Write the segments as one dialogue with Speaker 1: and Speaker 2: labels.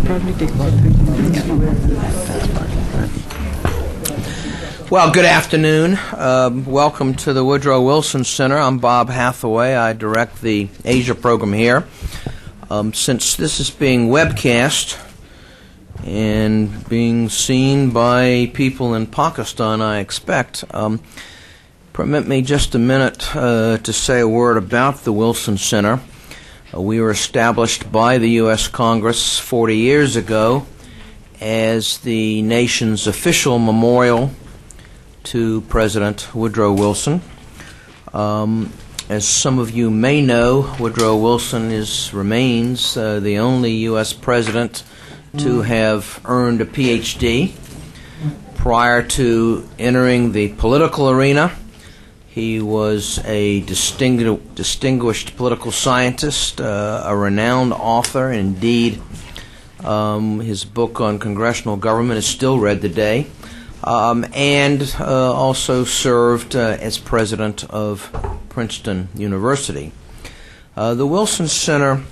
Speaker 1: Probably take about 30 minutes.
Speaker 2: Well, good afternoon. Welcome to the Woodrow Wilson Center. I'm Bob Hathaway. I direct the Asia program here. Since this is being webcast and being seen by people in Pakistan, I expect, permit me just a minute to say a word about the Wilson Center. We were established by the U.S. Congress 40 years ago as the nation's official memorial to President Woodrow Wilson. As some of you may know, Woodrow Wilson remains the only U.S. president to have earned a Ph.D. Prior to entering the political arena, he was a distinguished political scientist, a renowned author. Indeed, his book on congressional government is still read today. And also served as president of Princeton University. The Wilson Center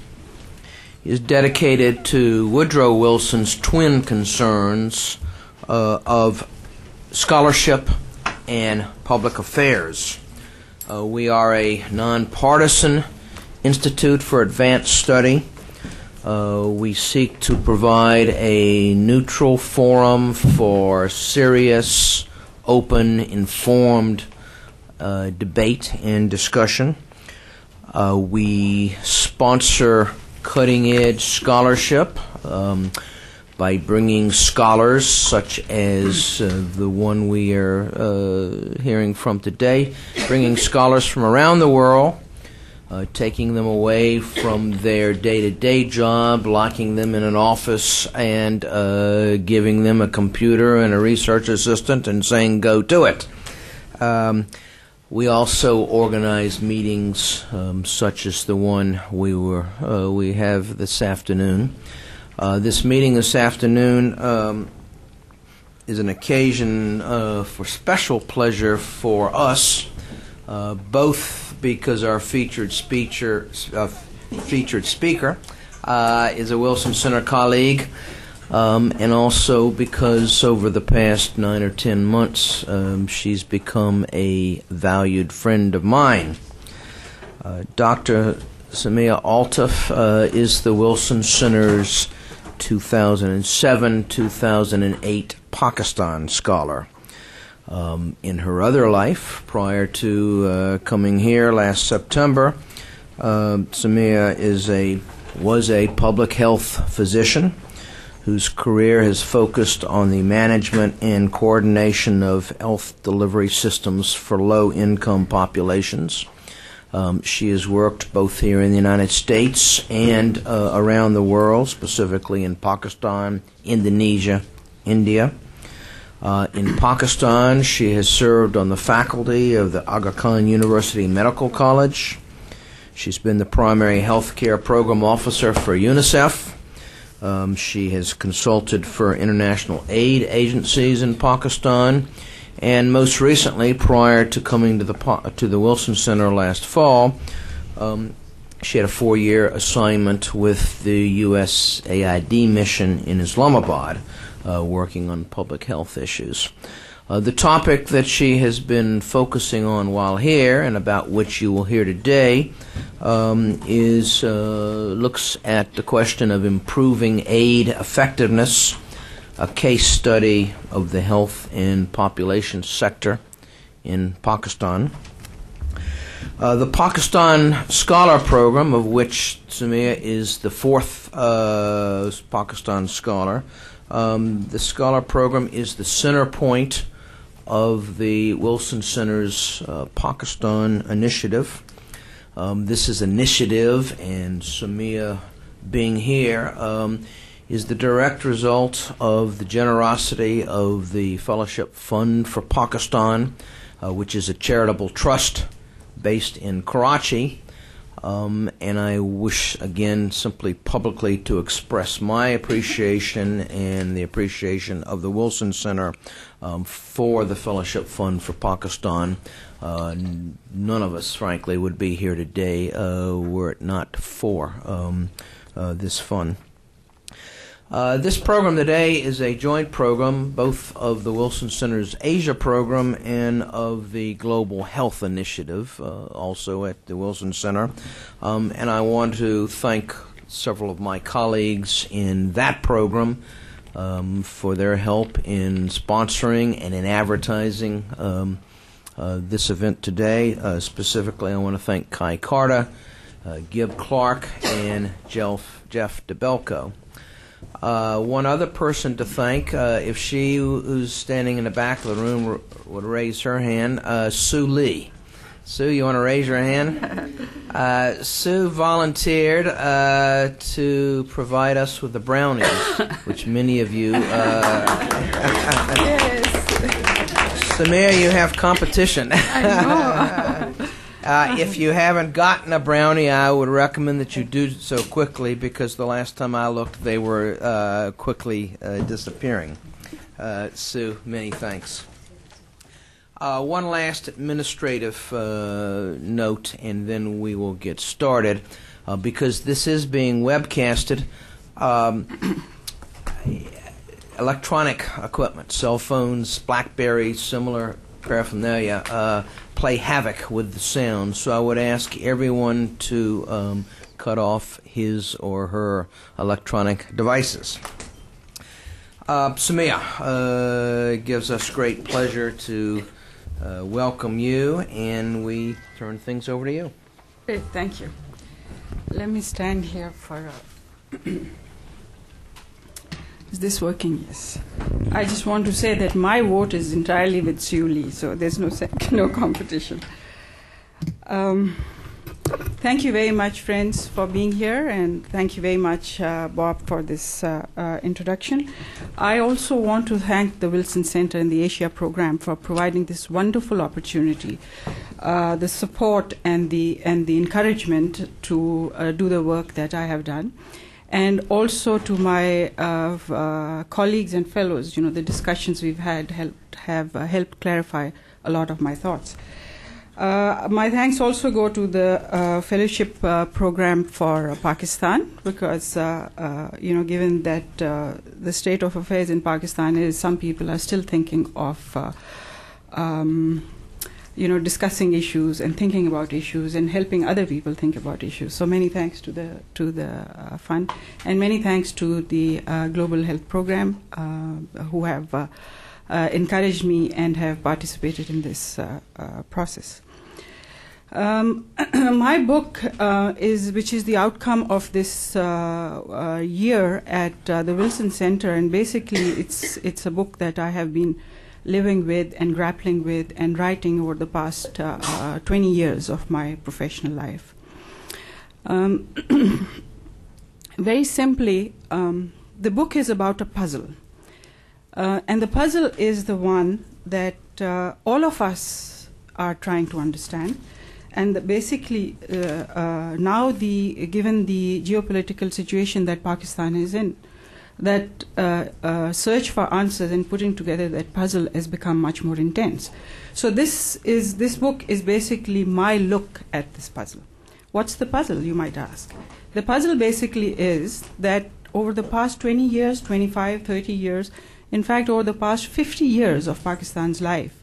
Speaker 2: is dedicated to Woodrow Wilson's twin concerns of scholarship and public affairs. We are a nonpartisan institute for advanced study. We seek to provide a neutral forum for serious, open, informed debate and discussion. We sponsor cutting-edge scholarship by bringing scholars such as the one we are hearing from today, bringing scholars from around the world, taking them away from their day-to-day job, locking them in an office, and giving them a computer and a research assistant and saying, go do it. We also organize meetings such as the one we have this afternoon. This meeting this afternoon is an occasion for special pleasure for us, both because our featured speaker is a Wilson Center colleague, and also because over the past 9 or 10 months she's become a valued friend of mine. Dr. Samia Altaf is the Wilson Center's 2007-2008 Pakistan Scholar. In her other life, prior to coming here last September, Samia was a public health physician whose career has focused on the management and coordination of health delivery systems for low-income populations. She has worked both here in the United States and around the world, specifically in Pakistan, Indonesia, India. In Pakistan, she has served on the faculty of the Aga Khan University Medical College. She's been the primary health care program officer for UNICEF. She has consulted for international aid agencies in Pakistan. And most recently, prior to coming to the Wilson Center last fall, she had a 4-year assignment with the USAID mission in Islamabad, working on public health issues. The topic that she has been focusing on while here, and about which you will hear today, looks at the question of improving aid effectiveness, a case study of the health and population sector in Pakistan. The Pakistan Scholar Program, of which Samia is the 4th Pakistan Scholar, the Scholar Program is the center point of the Wilson Center's Pakistan Initiative. This is initiative, and Samia being here is the direct result of the generosity of the Fellowship Fund for Pakistan, which is a charitable trust based in Karachi. And I wish, again, simply publicly to express my appreciation and the appreciation of the Wilson Center for the Fellowship Fund for Pakistan. None of us, frankly, would be here today were it not for this fund. This program today is a joint program, both of the Wilson Center's Asia program and of the Global Health Initiative, also at the Wilson Center. And I want to thank several of my colleagues in that program for their help in sponsoring and in advertising this event today. Specifically, I want to thank Kai Carter, Gib Clark, and Jeff DeBelco. One other person to thank, if she who's standing in the back of the room would raise her hand, Sue Lee. Sue, you want to raise your hand? Sue volunteered to provide us with the brownies, which many of you...
Speaker 1: Yes.
Speaker 2: Samia, you have competition.
Speaker 1: I know.
Speaker 2: If you haven't gotten a brownie, I would recommend that you do so quickly, because the last time I looked, they were quickly disappearing. Sue, many thanks. One last administrative note, and then we will get started. Because this is being webcasted, electronic equipment, cell phones, BlackBerry, similar paraphernalia, play havoc with the sound. So I would ask everyone to cut off his or her electronic devices. Samia, it gives us great pleasure to welcome you, and we turn things over to you.
Speaker 1: Great, thank you. Let me stand here for Is this working? Yes. I just want to say that my vote is entirely with Sue Lee, so there's no competition. Thank you very much, friends, for being here, and thank you very much, Bob, for this introduction. I also want to thank the Wilson Center and the Asia program for providing this wonderful opportunity, the support and the encouragement to do the work that I have done. And also to my colleagues and fellows, the discussions we've had have helped clarify a lot of my thoughts. My thanks also go to the fellowship program for Pakistan, because given that the state of affairs in Pakistan is, some people are still thinking of discussing issues and thinking about issues and helping other people think about issues. So many thanks to the fund, and many thanks to the Global Health Program who have encouraged me and have participated in this process. My book which is the outcome of this year at the Wilson Center, and basically it's a book that I have been living with and grappling with and writing over the past 20 years of my professional life. Very simply, the book is about a puzzle. And the puzzle is the one that all of us are trying to understand. And basically, now given the geopolitical situation that Pakistan is in, that search for answers and putting together that puzzle has become much more intense. So this book is basically my look at this puzzle. What's the puzzle, you might ask? The puzzle basically is that over the past 20 years, 25, 30 years, in fact over the past 50 years of Pakistan's life,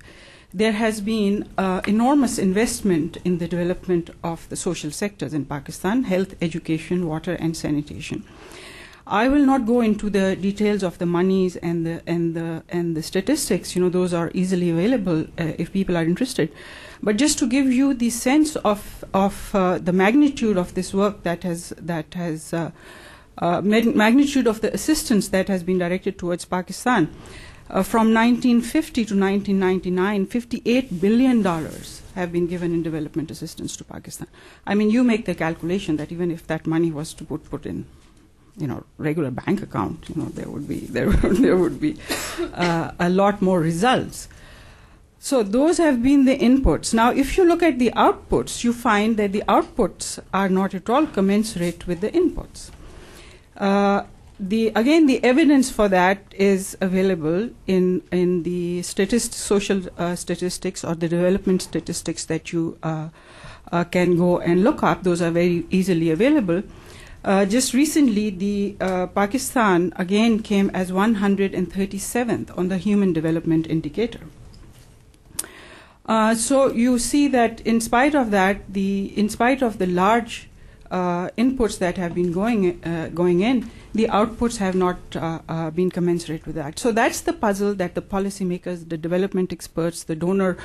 Speaker 1: there has been enormous investment in the development of the social sectors in Pakistan: health, education, water, and sanitation. I will not go into the details of the monies and the statistics. Those are easily available if people are interested. But just to give you the sense of the magnitude of this work magnitude of the assistance that has been directed towards Pakistan. From 1950 to 1999, $58 billion have been given in development assistance to Pakistan. I mean, you make the calculation that even if that money was to put in regular bank account, there would be a lot more results. So those have been the inputs. Now, if you look at the outputs, you find that the outputs are not at all commensurate with the inputs. The evidence for that is available in the social statistics or the development statistics that you can go and look up. Those are very easily available. Just recently, Pakistan again came as 137th on the Human Development Indicator. So you see that in spite of that, in spite of the large inputs that have been going in, the outputs have not been commensurate with that. So that's the puzzle that the policymakers, the development experts, the donor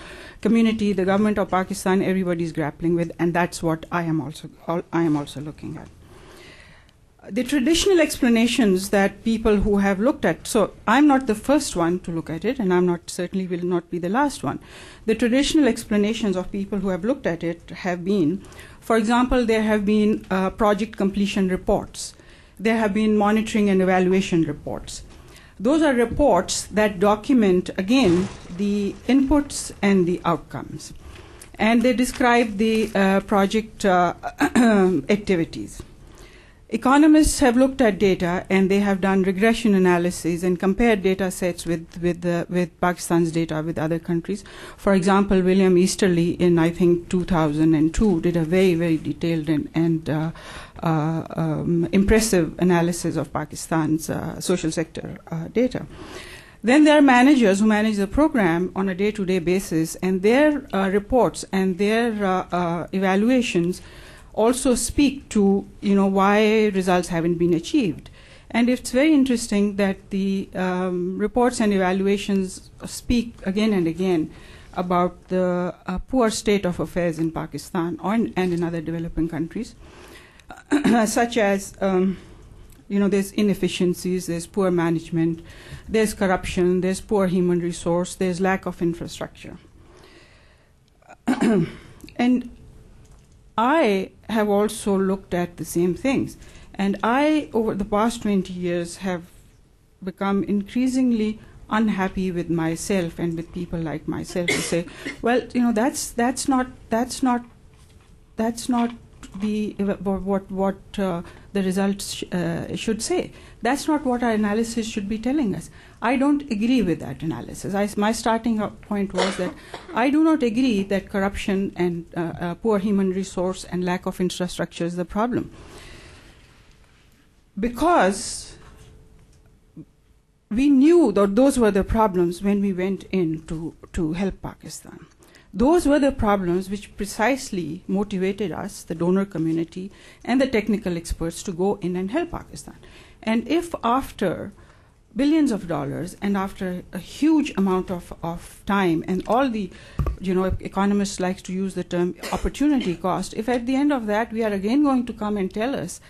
Speaker 1: community, the government of Pakistan, everybody is grappling with, and that's what I am also looking at. The traditional explanations that people who have looked at, so I'm not the first one to look at it, and certainly will not be the last one. The traditional explanations of people who have looked at it have been, for example, there have been project completion reports. There have been monitoring and evaluation reports. Those are reports that document, again, the inputs and the outcomes. And they describe the project activities. Economists have looked at data, and they have done regression analysis and compared data sets with Pakistan's data with other countries. For example, William Easterly in, I think, 2002 did a very, very detailed and impressive analysis of Pakistan's social sector data. Then there are managers who manage the program on a day-to-day basis, and their reports and their evaluations also speak to, why results haven't been achieved. And it's very interesting that the reports and evaluations speak again and again about the poor state of affairs in Pakistan and in other developing countries, such as, there's inefficiencies, there's poor management, there's corruption, there's poor human resource, there's lack of infrastructure. And I have also looked at the same things. And I, over the past 20 years, have become increasingly unhappy with myself and with people like myself to say, well, that's not what the results should say. That's not what our analysis should be telling us. I don't agree with that analysis. My starting point was that I do not agree that corruption and poor human resource and lack of infrastructure is the problem. Because we knew that those were the problems when we went in to help Pakistan. Those were the problems which precisely motivated us, the donor community, and the technical experts to go in and help Pakistan. And if after billions of dollars and after a huge amount of time, and all the, economists like to use the term opportunity cost, if at the end of that we are again going to come and tell us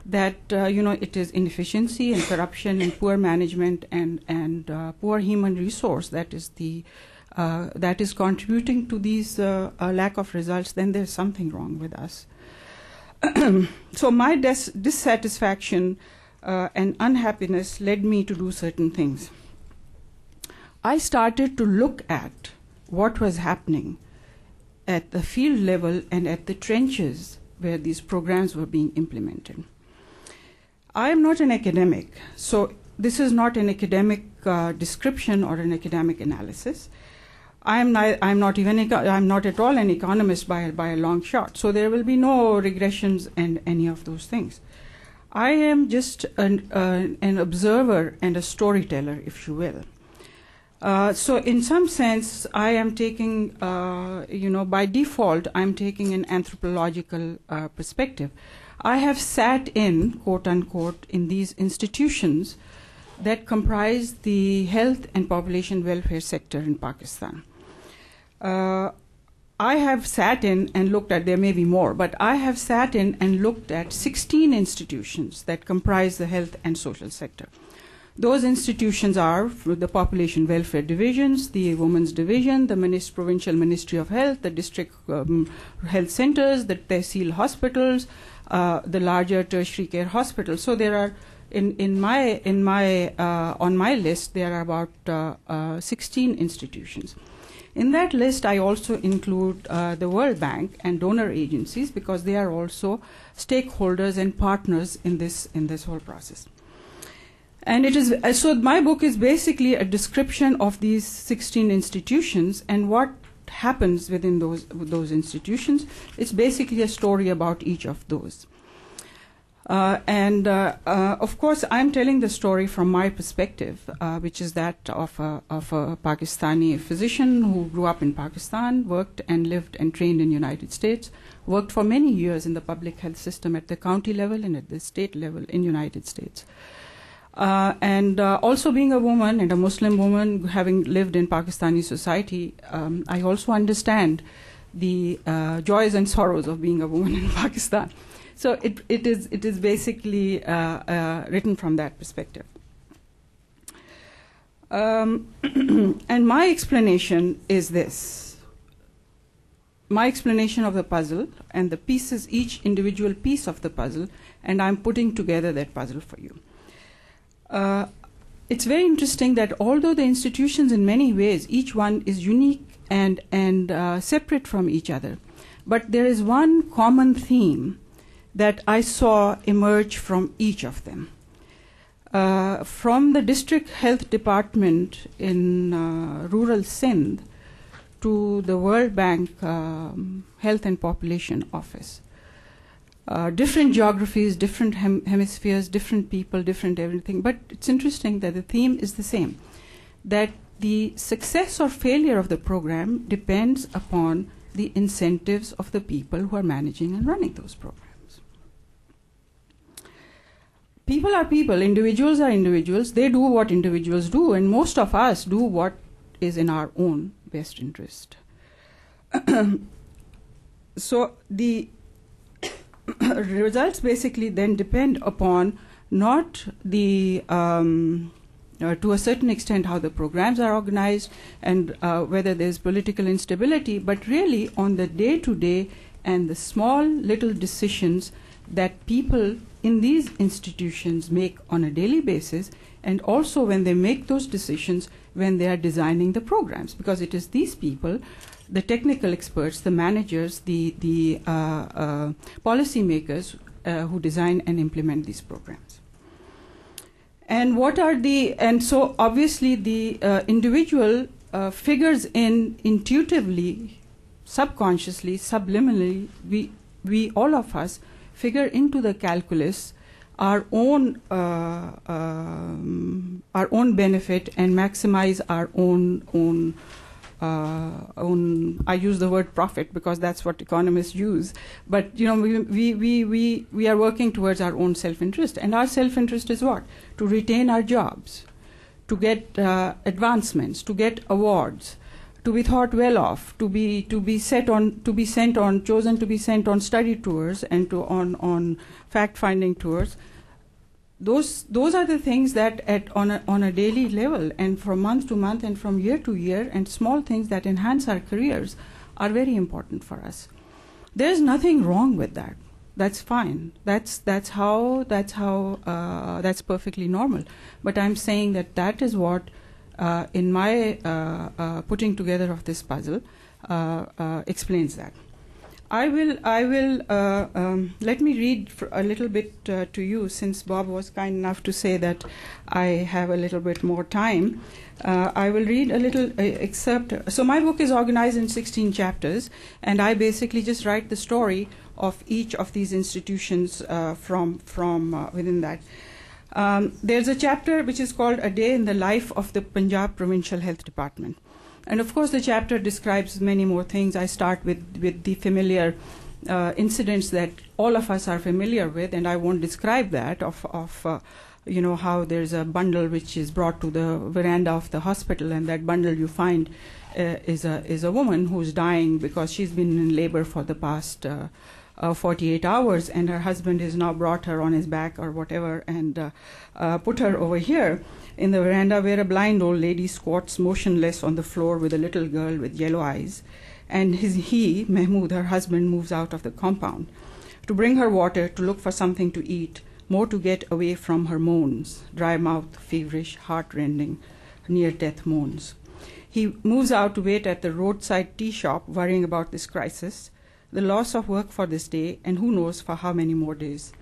Speaker 1: that, it is inefficiency and corruption and poor management and poor human resource that is contributing to these lack of results, then there's something wrong with us. So my dissatisfaction and unhappiness led me to do certain things. I started to look at what was happening at the field level and at the trenches where these programs were being implemented. I am not an academic, so this is not an academic description or an academic analysis. I'm not at all an economist by a long shot, so there will be no regressions and any of those things. I am just an observer and a storyteller, if you will. So in some sense, I am taking, by default, I'm taking an anthropological perspective. I have sat in, quote unquote, in these institutions that comprise the health and population welfare sector in Pakistan. I have sat in and looked at, there may be more, but I have sat in and looked at 16 institutions that comprise the health and social sector. Those institutions are the population welfare divisions, the women's division, the provincial ministry of health, the district health centers, the tehsil hospitals, the larger tertiary care hospitals. So there are, on my list, there are about 16 institutions. In that list, I also include the World Bank and donor agencies because they are also stakeholders and partners in this whole process. And it is so. My book is basically a description of these 16 institutions and what happens within those institutions. It's basically a story about each of those. Of course, I'm telling the story from my perspective, which is that of a Pakistani physician who grew up in Pakistan, worked and lived and trained in the United States, worked for many years in the public health system at the county level and at the state level in the United States. Also being a woman and a Muslim woman, having lived in Pakistani society, I also understand the joys and sorrows of being a woman in Pakistan. So it is basically written from that perspective. And my explanation is this. My explanation of the puzzle and the pieces, each individual piece of the puzzle, and I'm putting together that puzzle for you. It's very interesting that although the institutions in many ways, each one is unique and separate from each other, but there is one common theme that I saw emerge from each of them. From the district health department in rural Sindh to the World Bank Health and Population Office. Different geographies, different hemispheres, different people, different everything. But it's interesting that the theme is the same, that the success or failure of the program depends upon the incentives of the people who are managing and running those programs. People are people, individuals are individuals, they do what individuals do, and most of us do what is in our own best interest. So the results basically then depend upon not the, to a certain extent, how the programs are organized and whether there's political instability, but really on the day-to-day and the small little decisions that people in these institutions make on a daily basis, and also when they make those decisions when they are designing the programs, because it is these people, the technical experts, the managers, the policy makers who design and implement these programs. And what are and so obviously the individual figures in intuitively, subconsciously, subliminally, we all of us figure into the calculus our own benefit and maximize our own I use the word profit because that's what economists use. But you know, we are working towards our own self-interest, and our self-interest is what? To retain our jobs, to get advancements, to get awards, to be thought well of, to be chosen to be sent on study tours and on fact-finding tours. Those are the things that on a daily level and from month to month and from year to year, and small things that enhance our careers are very important for us. There's nothing wrong with that. That's fine. That's perfectly normal. But I'm saying that is what in my putting together of this puzzle explains that. I will let me read a little bit to you, since Bob was kind enough to say that I have a little bit more time. I will read a little excerpt. So my book is organized in 16 chapters, and I basically just write the story of each of these institutions from within that. There's a chapter which is called A Day in the Life of the Punjab Provincial Health Department. And of course, the chapter describes many more things. I start with the familiar incidents that all of us are familiar with, and I won't describe that of how there's a bundle which is brought to the veranda of the hospital, and that bundle you find is a woman who's dying because she's been in labor for the past 48 hours, and her husband has now brought her on his back or whatever and put her over here in the veranda, where a blind old lady squats motionless on the floor with a little girl with yellow eyes. And Mahmood, her husband, moves out of the compound to bring her water, to look for something to eat, more to get away from her moans, dry mouth, feverish, heart-rending, near-death moans. He moves out to wait at the roadside tea shop, worrying about this crisis, the loss of work for this day, and who knows for how many more days.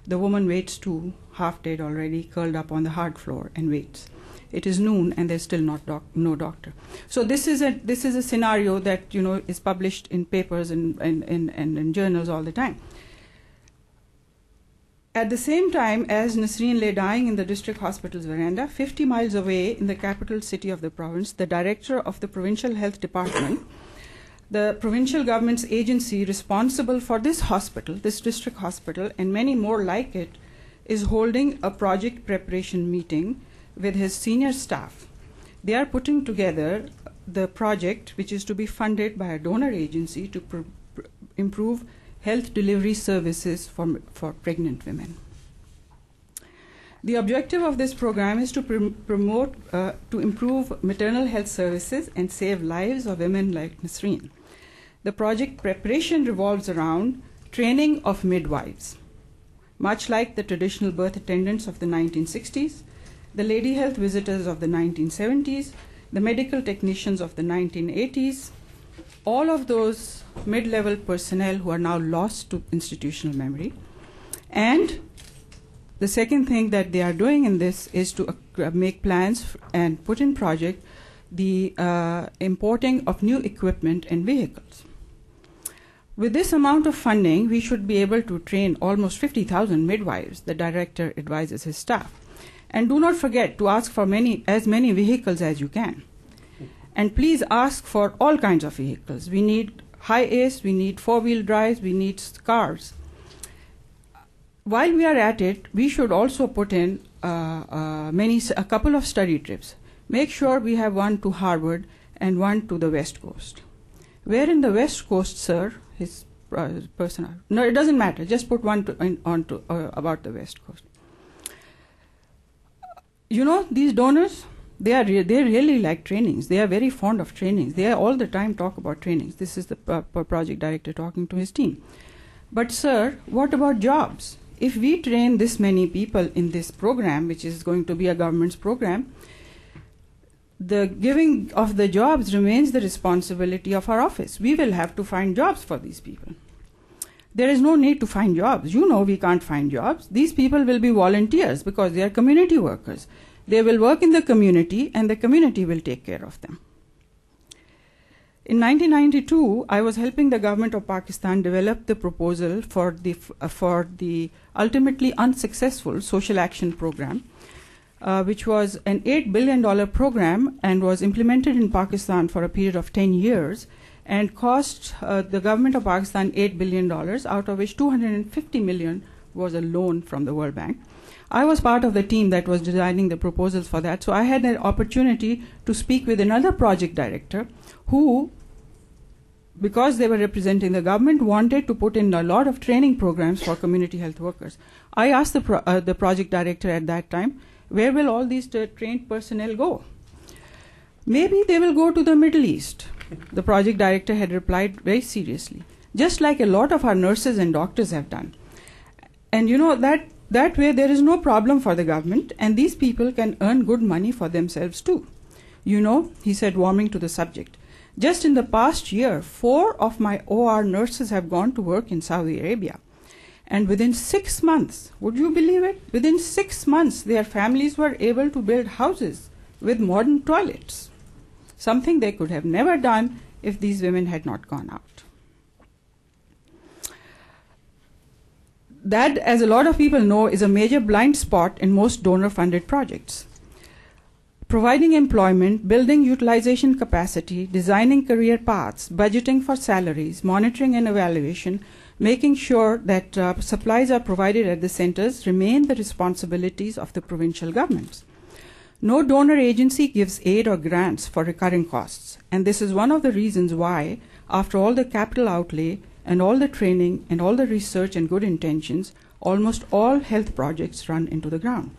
Speaker 1: The woman waits too, half dead already, curled up on the hard floor, and waits. It is noon, and there's still no doctor. So this is a scenario that is published in papers and in journals all the time. At the same time as Nasreen lay dying in the district hospital's veranda, 50 miles away in the capital city of the province, the director of the provincial health department, the provincial government's agency responsible for this hospital, this district hospital, and many more like it, is holding a project preparation meeting with his senior staff. They are putting together the project, which is to be funded by a donor agency to improve health delivery services for pregnant women. The objective of this program is to to improve maternal health services and save lives of women like Nasreen. The project preparation revolves around training of midwives. Much like the traditional birth attendants of the 1960s, the lady health visitors of the 1970s, the medical technicians of the 1980s, all of those mid-level personnel who are now lost to institutional memory. And the second thing that they are doing in this is to make plans and put in project the importing of new equipment and vehicles. With this amount of funding, we should be able to train almost 50,000 midwives, the director advises his staff. And do not forget to ask for as many vehicles as you can. And please ask for all kinds of vehicles. We need high ACE, we need four-wheel drives, we need cars. While we are at it, we should also put in a couple of study trips. Make sure we have one to Harvard and one to the West Coast. Where in the West Coast, sir? His personal. No, it doesn't matter. Just put one about the West Coast. You know, these donors, they really like trainings. They are very fond of trainings. They all the time talk about trainings. This is the project director talking to his team. But sir, what about jobs? If we train this many people in this program, which is going to be a government's program, the giving of the jobs remains the responsibility of our office. We will have to find jobs for these people. There is no need to find jobs. You know we can't find jobs. These people will be volunteers because they are community workers. They will work in the community and the community will take care of them. In 1992, I was helping the government of Pakistan develop the proposal for the ultimately unsuccessful social action program, which was an $8 billion program and was implemented in Pakistan for a period of 10 years and cost the government of Pakistan $8 billion, out of which $250 million was a loan from the World Bank. I was part of the team that was designing the proposals for that, so I had an opportunity to speak with another project director who, because they were representing the government, wanted to put in a lot of training programs for community health workers. I asked the project director at that time, where will all these trained personnel go? Maybe they will go to the Middle East. The project director had replied very seriously, just like a lot of our nurses and doctors have done. And you know, that way there is no problem for the government, and these people can earn good money for themselves too. You know, he said, warming to the subject, just in the past year, 4 of my OR nurses have gone to work in Saudi Arabia. And within 6 months, would you believe it? Within 6 months, their families were able to build houses with modern toilets, something they could have never done if these women had not gone out. That, as a lot of people know, is a major blind spot in most donor-funded projects. Providing employment, building utilization capacity, designing career paths, budgeting for salaries, monitoring and evaluation, making sure that supplies are provided at the centers remain the responsibilities of the provincial governments. No donor agency gives aid or grants for recurring costs, and this is one of the reasons why, after all the capital outlay and all the training and all the research and good intentions, almost all health projects run into the ground.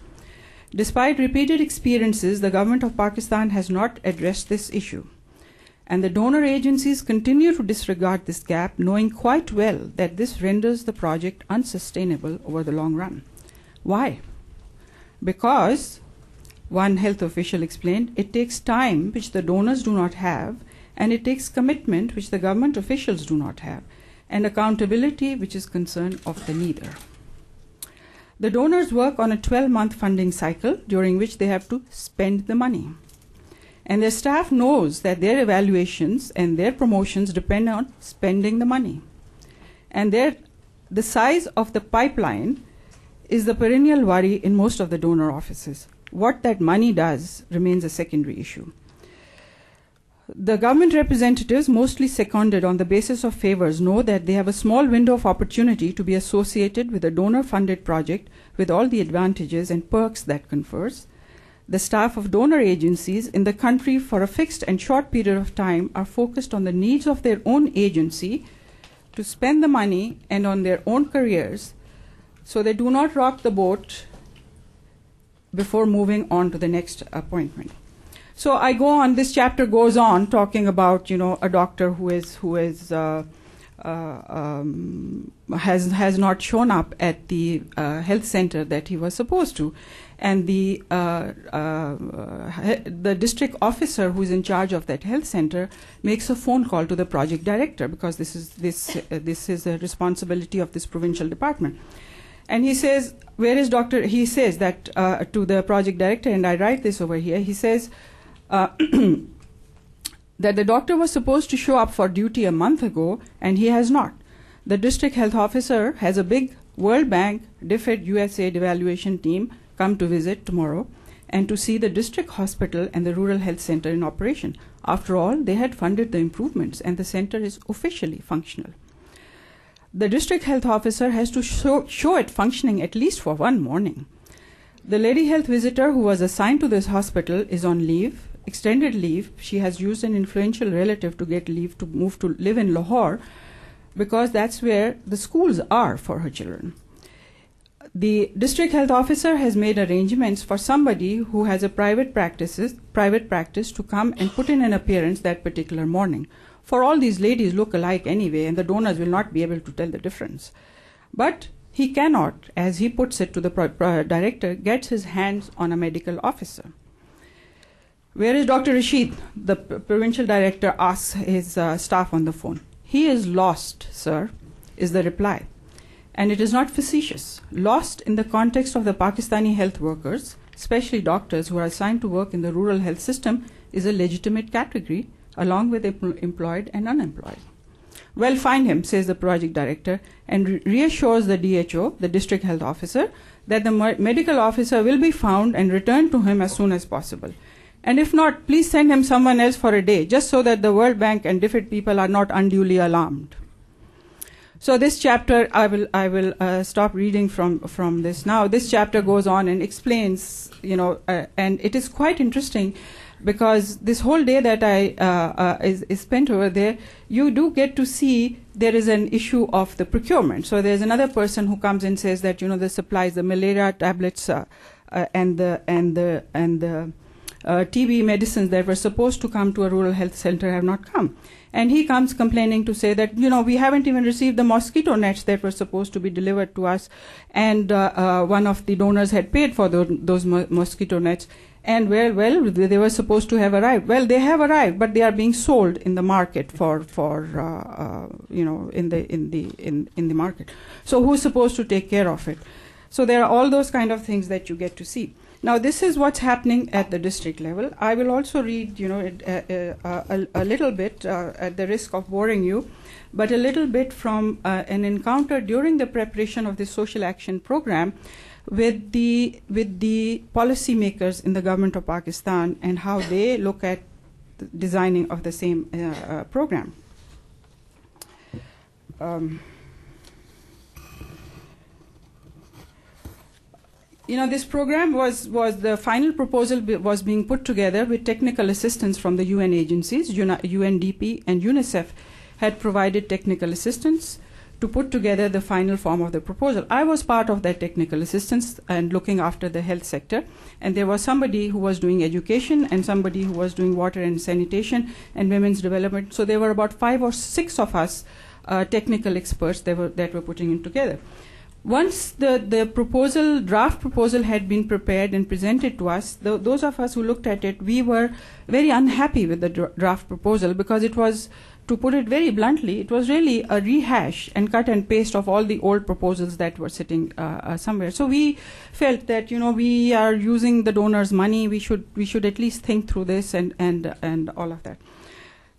Speaker 1: Despite repeated experiences, the government of Pakistan has not addressed this issue. And the donor agencies continue to disregard this gap, knowing quite well that this renders the project unsustainable over the long run. Why? Because, one health official explained, it takes time which the donors do not have, and it takes commitment which the government officials do not have, and accountability which is concern of the neither. The donors work on a 12-month funding cycle during which they have to spend the money. And their staff knows that their evaluations and their promotions depend on spending the money. And the size of the pipeline is the perennial worry in most of the donor offices. What that money does remains a secondary issue. The government representatives, mostly seconded on the basis of favors, know that they have a small window of opportunity to be associated with a donor-funded project with all the advantages and perks that confers. The staff of donor agencies in the country for a fixed and short period of time are focused on the needs of their own agency to spend the money and on their own careers, so they do not rock the boat before moving on to the next appointment. So I go on. This chapter goes on talking about, a doctor who has not shown up at the health center that he was supposed to, and the district officer who is in charge of that health center makes a phone call to the project director, because this is a responsibility of this provincial department. And he says, "Where is Doctor?" He says that to the project director, and I write this over here. He says that the doctor was supposed to show up for duty a month ago, and he has not. The district health officer has a big World Bank, DFID, USAID evaluation team come to visit tomorrow and to see the district hospital and the rural health center in operation. After all, they had funded the improvements, and the center is officially functional. The district health officer has to show it functioning at least for one morning. The lady health visitor who was assigned to this hospital is on leave, extended leave. She has used an influential relative to get leave to move to live in Lahore, because that's where the schools are for her children. The district health officer has made arrangements for somebody who has a private practice to come and put in an appearance that particular morning. For all these ladies look alike anyway, and the donors will not be able to tell the difference. But he cannot, as he puts it to the director, get his hands on a medical officer. "Where is Dr. Rashid?" the provincial director asks his staff on the phone. "He is lost, sir," is the reply. And it is not facetious. Lost in the context of the Pakistani health workers, especially doctors who are assigned to work in the rural health system, is a legitimate category, along with employed and unemployed. "Well, find him," says the project director, and reassures the DHO, the district health officer, that the medical officer will be found and returned to him as soon as possible. And if not, please send him someone else for a day, just so that the World Bank and DFID people are not unduly alarmed. So this chapter, I will stop reading from this now. This chapter goes on and explains, and it is quite interesting, because this whole day that is spent over there, you do get to see there is an issue of the procurement. So there's another person who comes and says that the supplies, the malaria tablets, and the TB medicines that were supposed to come to a rural health center have not come. And he comes complaining to say that, we haven't even received the mosquito nets that were supposed to be delivered to us. And one of the donors had paid for those mosquito nets. And well, they were supposed to have arrived. Well, they have arrived, but they are being sold in the market in the market. So who's supposed to take care of it? So there are all those kind of things that you get to see. Now, this is what's happening at the district level. I will also read, a little bit, at the risk of boring you, but a little bit from an encounter during the preparation of the social action program with the policymakers in the government of Pakistan, and how they look at the designing of the same program. This program was the final proposal was being put together with technical assistance from the UN agencies. UNDP and UNICEF had provided technical assistance to put together the final form of the proposal. I was part of that technical assistance and looking after the health sector, and there was somebody who was doing education and somebody who was doing water and sanitation and women's development. So there were about 5 or 6 of us technical experts that were putting it together. Once the draft proposal had been prepared and presented to us, those of us who looked at it, we were very unhappy with the draft proposal, because it was, to put it very bluntly, it was really a rehash and cut and paste of all the old proposals that were sitting somewhere. So we felt that, we are using the donors' money, we should at least think through this and all of that.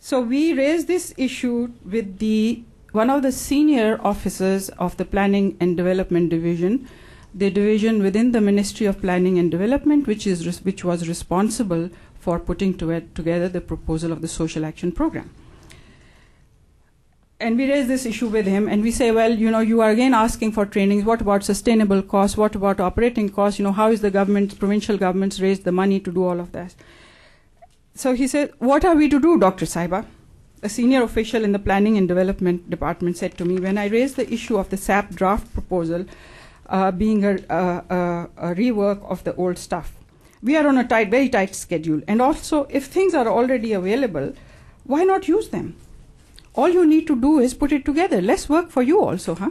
Speaker 1: So we raised this issue with one of the senior officers of the Planning and Development Division, the division within the Ministry of Planning and Development, which was responsible for putting together the proposal of the Social Action Program. And we raise this issue with him, and we say, well, you are again asking for trainings. What about sustainable costs? What about operating costs? How is the government, provincial governments raised the money to do all of that? So he said, what are we to do, Dr. Saiba? A senior official in the Planning and Development Department said to me, when I raised the issue of the SAP draft proposal being a rework of the old stuff, we are on a very tight schedule. And also, if things are already available, why not use them? All you need to do is put it together. Less work for you also, huh?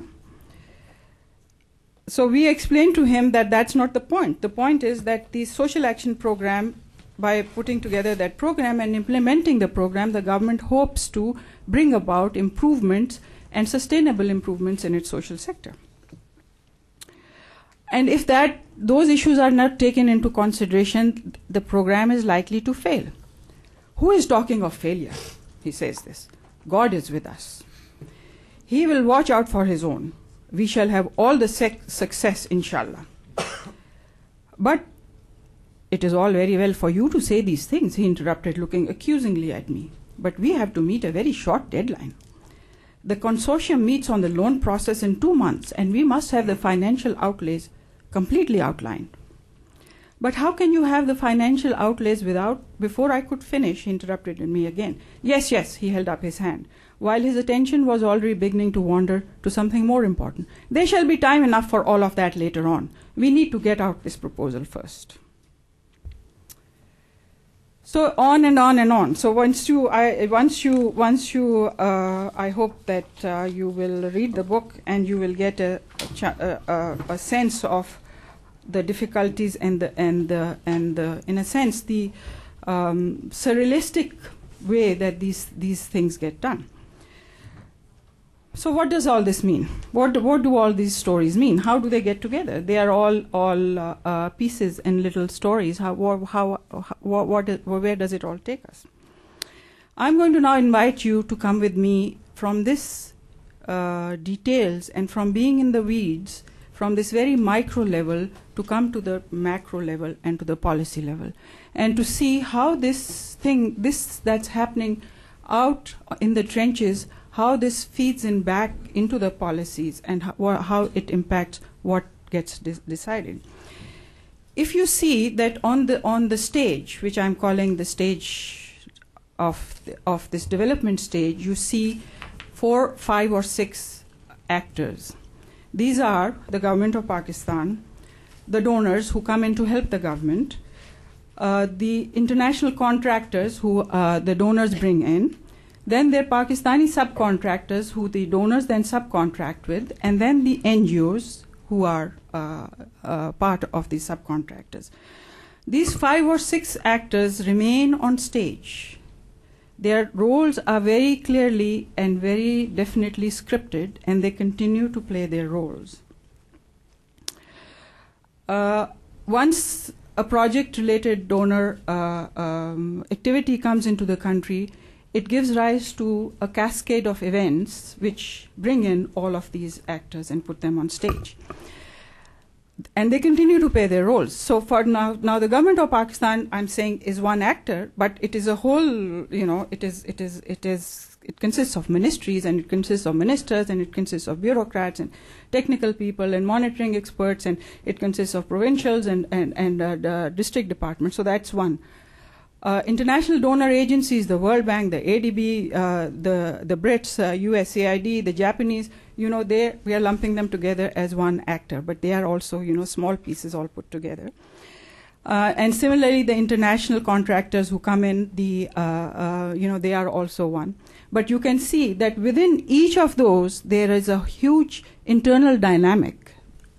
Speaker 1: So we explained to him that that's not the point. The point is that the Social Action Program, by putting together that program and implementing the program, the government hopes to bring about improvements and sustainable improvements in its social sector. And if those issues are not taken into consideration, the program is likely to fail. Who is talking of failure? He says this. God is with us. He will watch out for his own. We shall have all the success, inshallah. But it is all very well for you to say these things, he interrupted, looking accusingly at me. But we have to meet a very short deadline. The consortium meets on the loan process in 2 months, and we must have the financial outlays completely outlined. But how can you have the financial outlays before I could finish, he interrupted me again. Yes, he held up his hand, while his attention was already beginning to wander to something more important. There shall be time enough for all of that later on. We need to get out this proposal first. So on and on and on. So I hope that you will read the book and you will get a sense of the difficulties and in a sense the surrealistic way that these things get done. So what does all this mean? What do all these stories mean? How do they get together? They are all pieces and little stories. Where does it all take us? I'm going to now invite you to come with me from this details and from being in the weeds, from this very micro level to come to the macro level and to the policy level, and to see how this that's happening out in the trenches, how this feeds in back into the policies and how it impacts what gets decided. If you see that on the stage, which I'm calling the stage of this development stage, you see 4, 5, or 6 actors. These are the government of Pakistan, the donors who come in to help the government, the international contractors who the donors bring in, then there are Pakistani subcontractors who the donors then subcontract with, and then the NGOs who are part of the subcontractors. These 5 or 6 actors remain on stage. Their roles are very clearly and very definitely scripted, and they continue to play their roles. Once a project-related donor activity comes into the country, it gives rise to a cascade of events which bring in all of these actors and put them on stage. And they continue to play their roles. So for now the government of Pakistan, I'm saying, is one actor, but it is a whole, it consists of ministries, and it consists of ministers, and it consists of bureaucrats and technical people and monitoring experts, and it consists of provincials and district departments. So that's one. International donor agencies, the World Bank, the ADB, the Brits, USAID, the Japanese, we are lumping them together as one actor, but they are also, small pieces all put together. And similarly, the international contractors who come in, they are also one. But you can see that within each of those, there is a huge internal dynamic,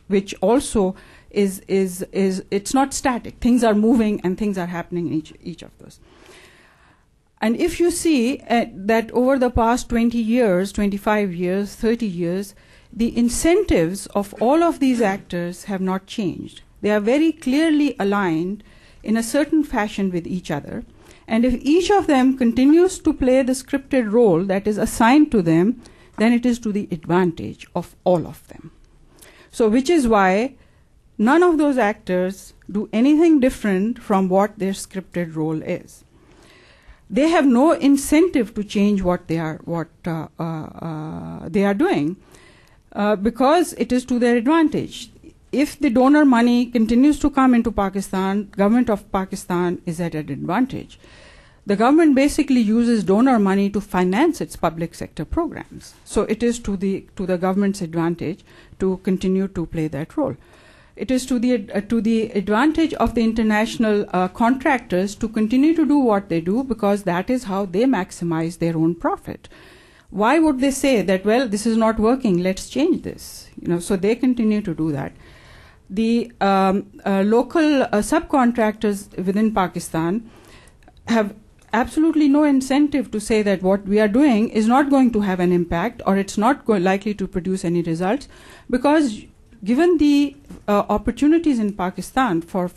Speaker 1: which also it's not static. Things are moving and things are happening in each of those. And if you see that over the past 20 years, 25 years, 30 years, the incentives of all of these actors have not changed. They are very clearly aligned in a certain fashion with each other. And if each of them continues to play the scripted role that is assigned to them, then it is to the advantage of all of them. So which is why none of those actors do anything different from what their scripted role is. They have no incentive to change what they are doing because it is to their advantage. If the donor money continues to come into Pakistan, government of Pakistan is at an advantage. The government basically uses donor money to finance its public sector programs. So it is to the government's advantage to continue to play that role. It is to the advantage of the international contractors to continue to do what they do, because that is how they maximize their own profit. Why would they say that, well, this is not working, let's change this? So they continue to do that. The local subcontractors within Pakistan have absolutely no incentive to say that what we are doing is not going to have an impact, or it's not likely to produce any results, because given the opportunities in Pakistan for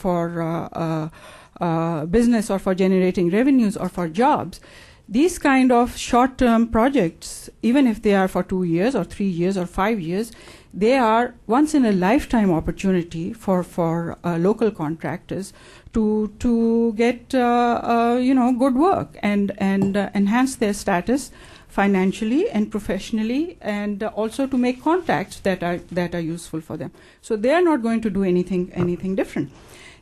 Speaker 1: business or for generating revenues or for jobs, these kind of short-term projects, even if they are for 2 years or 3 years or 5 years, they are once-in-a-lifetime opportunity for local contractors to get good work and enhance their status financially and professionally, and also to make contacts that are useful for them. So they are not going to do anything different.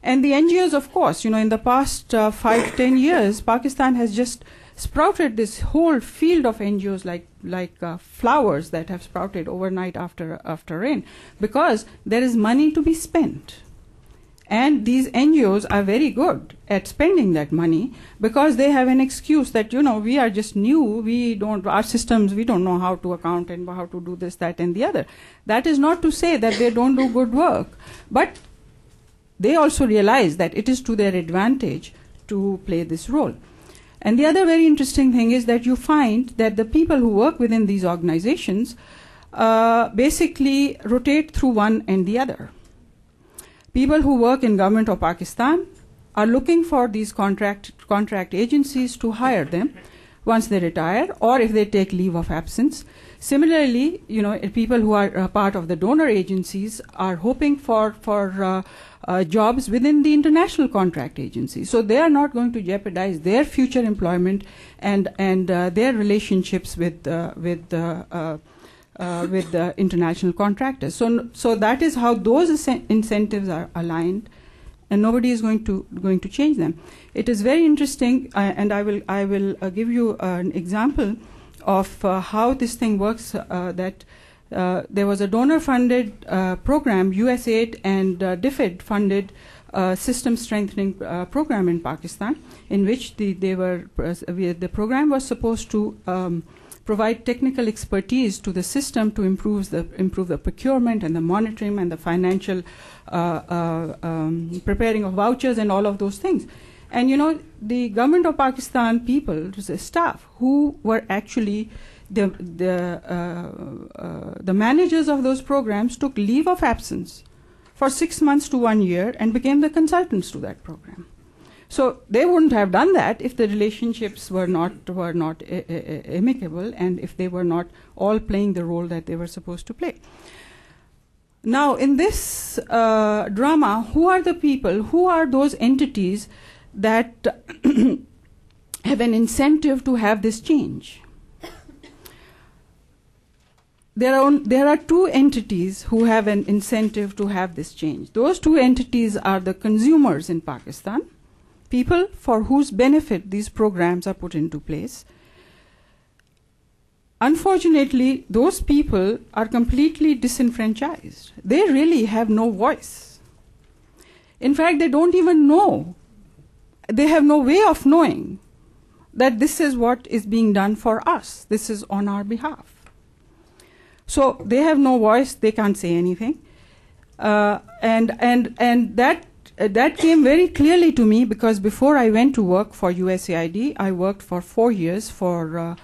Speaker 1: And the NGOs, of course, in the past 5-10 years, Pakistan has just sprouted this whole field of NGOs like flowers that have sprouted overnight after rain, because there is money to be spent. And these NGOs are very good at spending that money, because they have an excuse that, we are just new, our systems, we don't know how to account and how to do this, that, and the other. That is not to say that they don't do good work, but they also realize that it is to their advantage to play this role. And the other very interesting thing is that you find that the people who work within these organizations basically rotate through one and the other. People who work in government of Pakistan are looking for these contract agencies to hire them once they retire, or if they take leave of absence. Similarly, people who are part of the donor agencies are hoping for jobs within the international contract agency. So they are not going to jeopardize their future employment and their relationships with the international contractors. So that is how those incentives are aligned, and nobody is going to change them. It is very interesting, and I will give you an example of how this thing works. That there was a donor-funded program, USAID and DFID-funded system strengthening program in Pakistan, in which the program was supposed to provide technical expertise to the system to improve the procurement and the monitoring and the financial preparing of vouchers and all of those things. And the government of Pakistan people, the staff, who were actually the managers of those programs, took leave of absence for 6 months to 1 year and became the consultants to that program. So they wouldn't have done that if the relationships were not amicable, and if they were not all playing the role that they were supposed to play. Now, in this drama, who are the people, who are those entities that have an incentive to have this change? There are two entities who have an incentive to have this change. Those two entities are the consumers in Pakistan, people for whose benefit these programs are put into place. Unfortunately, those people are completely disenfranchised. They really have no voice. In fact, they don't even know. They have no way of knowing that this is what is being done for us. This is on our behalf. So they have no voice. They can't say anything. And that came very clearly to me, because before I went to work for USAID, I worked for 4 years for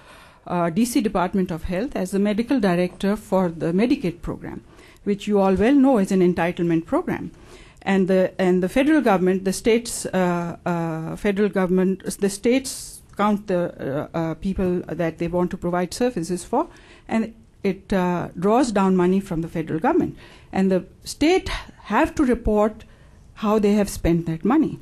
Speaker 1: DC Department of Health as the medical director for the Medicaid program, which you all well know is an entitlement program. And the federal government, the states, the states count the people that they want to provide services for, and it draws down money from the federal government, and the state have to report how they have spent that money.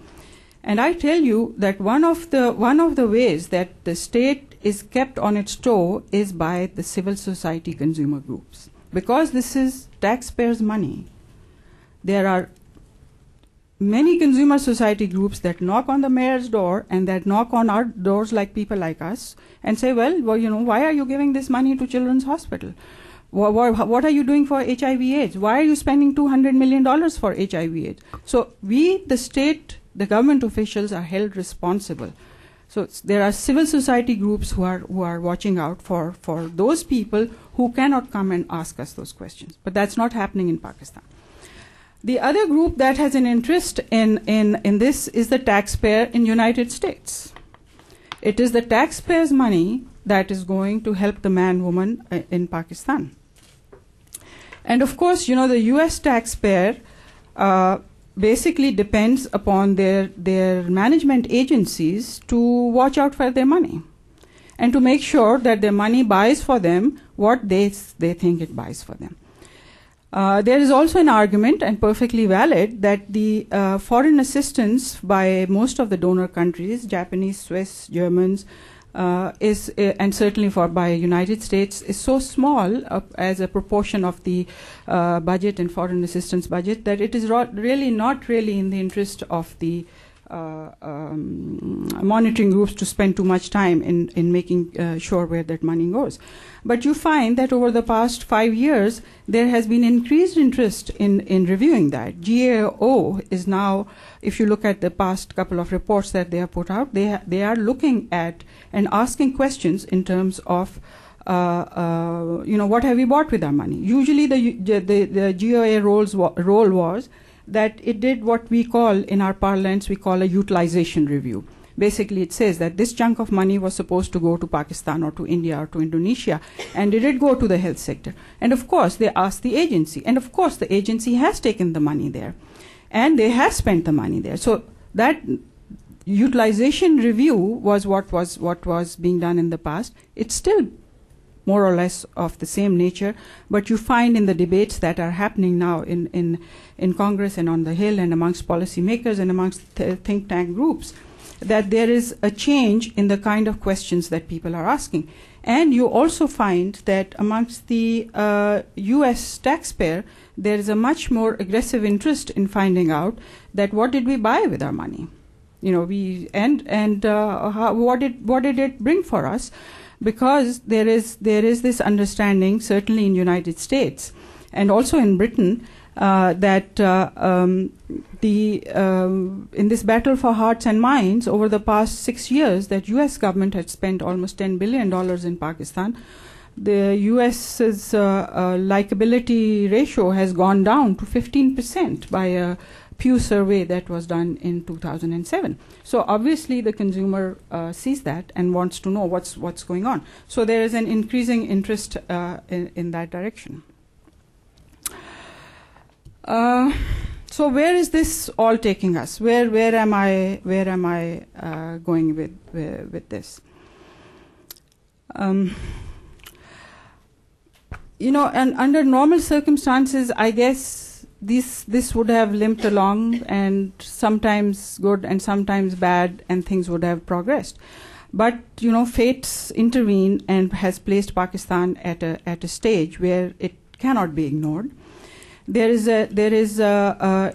Speaker 1: And I tell you that one of the ways that the state is kept on its toe is by the civil society consumer groups, because this is taxpayers' money. There are many consumer society groups that knock on the mayor's door and that knock on our doors, like people like us, and say, well, why are you giving this money to Children's Hospital? What are you doing for HIV/AIDS? Why are you spending $200 million for HIV/AIDS? So we, the state, the government officials, are held responsible. So there are civil society groups who are watching out for those people who cannot come and ask us those questions. But that's not happening in Pakistan. The other group that has an interest in this is the taxpayer in United States. It is the taxpayers' money that is going to help the man, woman in Pakistan. And of course, the US taxpayer basically depends upon their management agencies to watch out for their money and to make sure that their money buys for them what they think it buys for them. There is also an argument, and perfectly valid, that the foreign assistance by most of the donor countries, Japanese, Swiss, Germans, and certainly by United States, is so small as a proportion of the budget and foreign assistance budget that it is really not really in the interest of the monitoring groups to spend too much time in making sure where that money goes. But you find that over the past 5 years, there has been increased interest in reviewing that. GAO is now, if you look at the past couple of reports that they have put out, they are looking at and asking questions in terms of what have we bought with our money. Usually the GAO role was that it did what we call, in our parlance, we call a utilization review. Basically, it says that this chunk of money was supposed to go to Pakistan or to India or to Indonesia, and did it go to the health sector? And of course, they asked the agency, and of course, the agency has taken the money there, and they have spent the money there. So that utilization review was what was being done in the past. It's still more or less of the same nature, but you find in the debates that are happening now in Congress and on the Hill and amongst policymakers and amongst think tank groups that there is a change in the kind of questions that people are asking. And you also find that amongst the U.S. taxpayer, there is a much more aggressive interest in finding out that what did we buy with our money, what did it bring for us? Because there is this understanding, certainly in United States and also in Britain, that in this battle for hearts and minds over the past 6 years, that U.S. government had spent almost $10 billion in Pakistan. The U.S.'s likability ratio has gone down to 15% by a Pew survey that was done in 2007. So obviously the consumer sees that and wants to know what's going on. So there is an increasing interest in that direction. So where is this all taking us? Where am I going with this? And under normal circumstances, I guess this would have limped along, and sometimes good and sometimes bad, and things would have progressed. But fates intervene and has placed Pakistan at a stage where it cannot be ignored. There is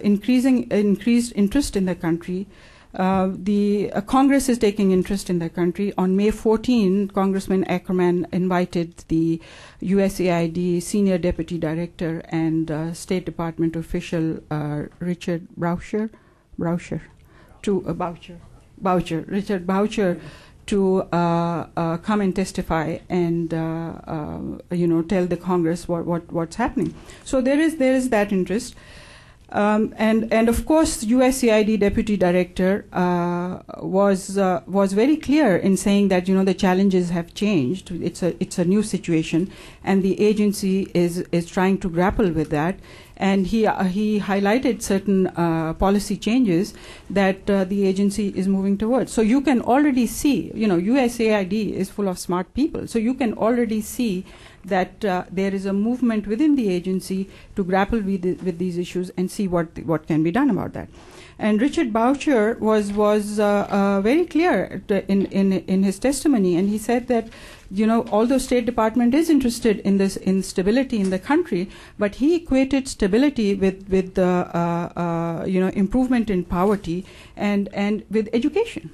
Speaker 1: increased interest in the country. The Congress is taking interest in the country. On May 14, Congressman Ackerman invited the USAID Senior Deputy Director and State Department official Richard Boucher to come and testify and tell the Congress what's happening. So there is that interest. And of course, USAID Deputy Director was very clear in saying that the challenges have changed. It's a new situation, and the agency is trying to grapple with that. And he highlighted certain policy changes that the agency is moving towards. So you can already see, USAID is full of smart people. So you can already see that there is a movement within the agency to grapple with these issues and see what can be done about that. And Richard Boucher was very clear in his testimony, and he said that, although State Department is interested in stability in the country, but he equated stability with improvement in poverty and with education.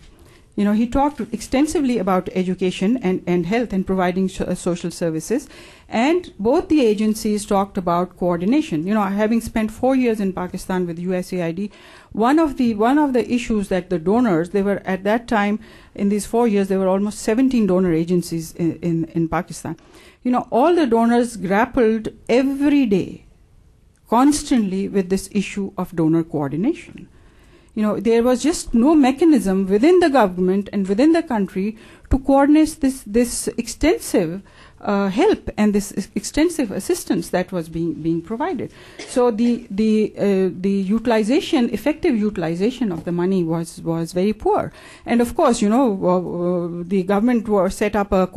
Speaker 1: He talked extensively about education and health and providing social services, and both the agencies talked about coordination. Having spent 4 years in Pakistan with USAID, one of the issues that the donors, they were at that time, in these 4 years, there were almost 17 donor agencies in Pakistan. All the donors grappled every day, constantly, with this issue of donor coordination. There was just no mechanism within the government and within the country to coordinate this extensive help and this extensive assistance that was being provided. So the effective utilization of the money was very poor. And of course, the government set up a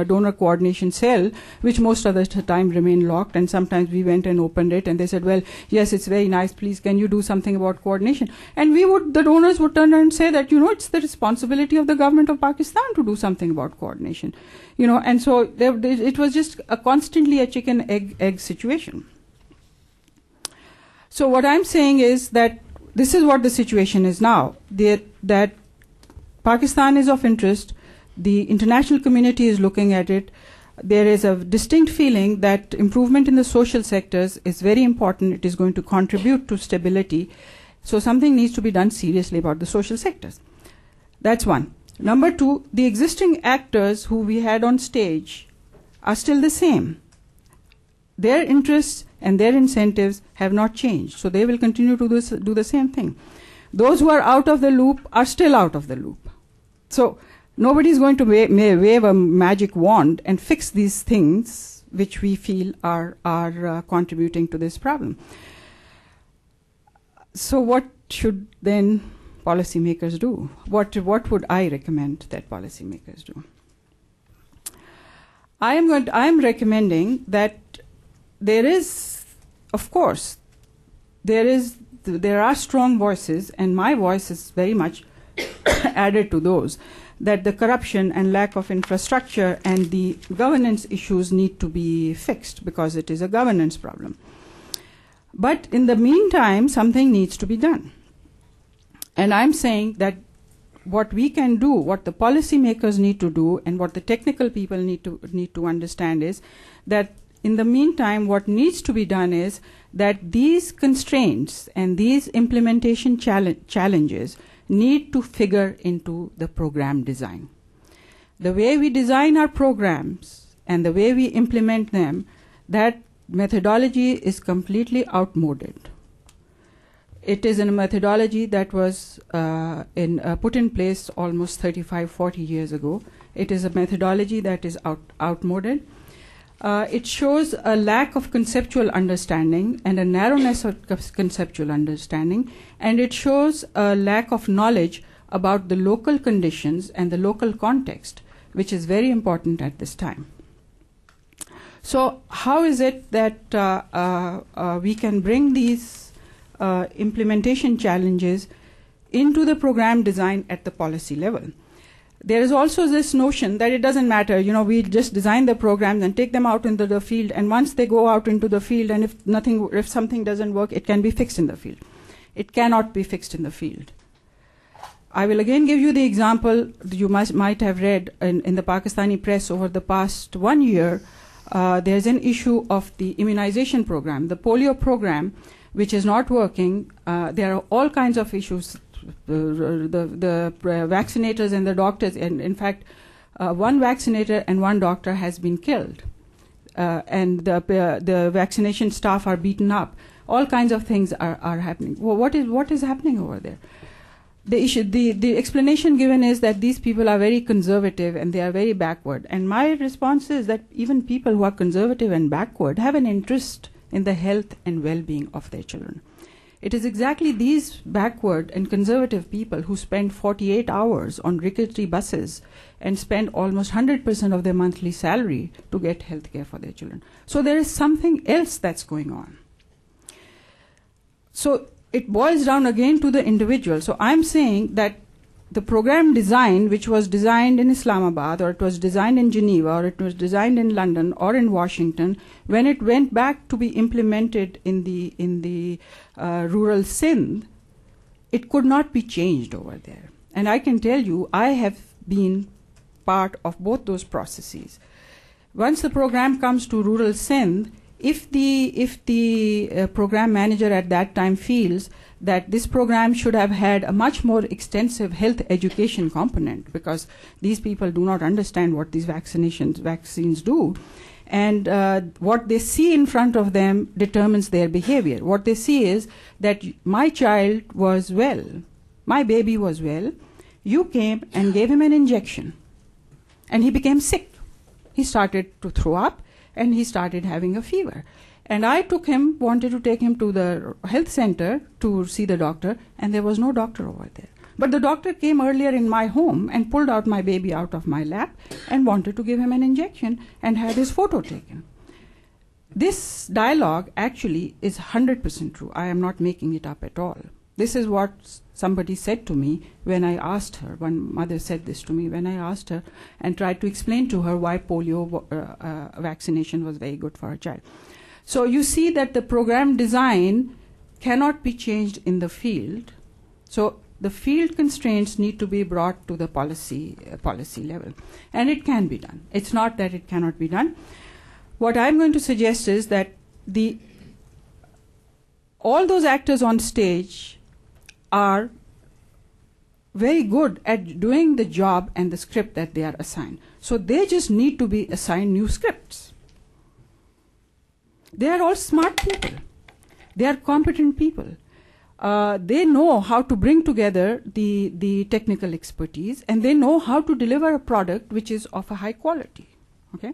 Speaker 1: donor coordination cell, which most of the time remained locked. And sometimes we went and opened it, and they said, "Well, yes, it's very nice. Please, can you do something about coordination?" And the donors would turn and say that, it's the responsibility of the government of Pakistan to do something about coordination. And so it was just constantly a chicken egg situation. So what I'm saying is that this is what the situation is now, that Pakistan is of interest, the international community is looking at it. There is a distinct feeling that improvement in the social sectors is very important. It is going to contribute to stability. So something needs to be done seriously about the social sectors. That's one. Number two, the existing actors who we had on stage are still the same. Their interests and their incentives have not changed, so they will continue to do the same thing. Those who are out of the loop are still out of the loop. So nobody is going to wave a magic wand and fix these things which we feel are contributing to this problem. So what should then policymakers do? What would I recommend that policymakers do? I am recommending that there are strong voices, and my voice is very much added to those, that the corruption and lack of infrastructure and the governance issues need to be fixed, because it is a governance problem. But in the meantime, something needs to be done. And I'm saying that what we can do, what the policymakers need to do, and what the technical people need to understand is that in the meantime, what needs to be done is that these constraints and these implementation challenges need to figure into the program design. The way we design our programs and the way we implement them, that methodology is completely outmoded. It is a methodology that was put in place almost 35-40 years ago. It is a methodology that is outmoded. It shows a lack of conceptual understanding and a narrowness of conceptual understanding, and it shows a lack of knowledge about the local conditions and the local context, which is very important at this time. So how is it that we can bring these implementation challenges into the program design at the policy level? There is also this notion that it doesn't matter, we just design the programs and take them out into the field, and once they go out into the field, and if something doesn't work, it can be fixed in the field. It cannot be fixed in the field. I will again give you the example you might have read in the Pakistani press over the past 1 year. There's an issue of the immunization program, the polio program, which is not working. There are all kinds of issues. The vaccinators and the doctors, and in fact, one vaccinator and one doctor has been killed, and the vaccination staff are beaten up. All kinds of things are happening. Well, what is happening over there? The explanation given is that these people are very conservative and they are very backward. And my response is that even people who are conservative and backward have an interest in the health and well-being of their children. It is exactly these backward and conservative people who spend 48 hours on rickety buses and spend almost 100% of their monthly salary to get health care for their children. So there is something else that's going on. So it boils down again to the individual. So I'm saying that the program design, which was designed in Islamabad, or it was designed in Geneva, or it was designed in London or in Washington, when it went back to be implemented in the rural Sindh, it could not be changed over there. And I can tell you, I have been part of both those processes. Once the program comes to rural Sindh, if the program manager at that time feels that this program should have had a much more extensive health education component, because these people do not understand what these vaccines do, and what they see in front of them determines their behavior. What they see is that my child was well, my baby was well, you came and gave him an injection, and he became sick. He started to throw up, and he started having a fever. And I wanted to take him to the health center to see the doctor, and there was no doctor over there. But the doctor came earlier in my home and pulled out my baby out of my lap and wanted to give him an injection and had his photo taken. This dialogue actually is 100% true. I am not making it up at all. This is what somebody said to me when I asked her. One mother said this to me when I asked her and tried to explain to her why polio vaccination was very good for her child. So you see that the program design cannot be changed in the field. So the field constraints need to be brought to the policy level. And it can be done. It's not that it cannot be done. What I'm going to suggest is that all those actors on stage are very good at doing the job and the script that they are assigned. So they just need to be assigned new scripts. They are all smart people. They are competent people. They know how to bring together the technical expertise, and they know how to deliver a product which is of a high quality. Okay?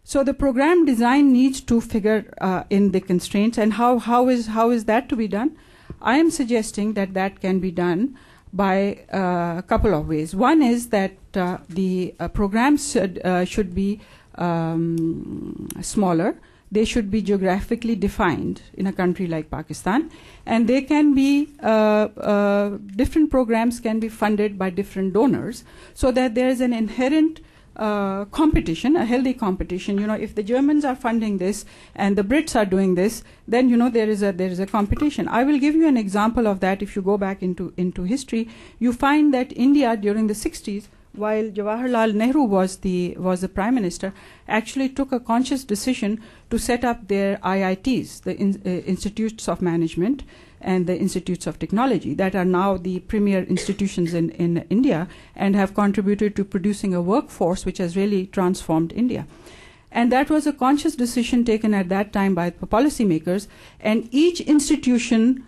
Speaker 1: So the program design needs to figure in the constraints, and how is that to be done? I am suggesting that can be done by a couple of ways. One is that the programs should be smaller. They should be geographically defined in a country like Pakistan, and they can be different programs can be funded by different donors, so that there is an inherent competition, a healthy competition. You know, if the Germans are funding this and the Brits are doing this, then you know there is a competition. I will give you an example of that. If you go back into history, you find that India during the 60s, while Jawaharlal Nehru was the Prime Minister, actually took a conscious decision to set up their IITs, the Institutes of Management and the Institutes of Technology, that are now the premier institutions in India and have contributed to producing a workforce which has really transformed India. And that was a conscious decision taken at that time by the policymakers, and each institute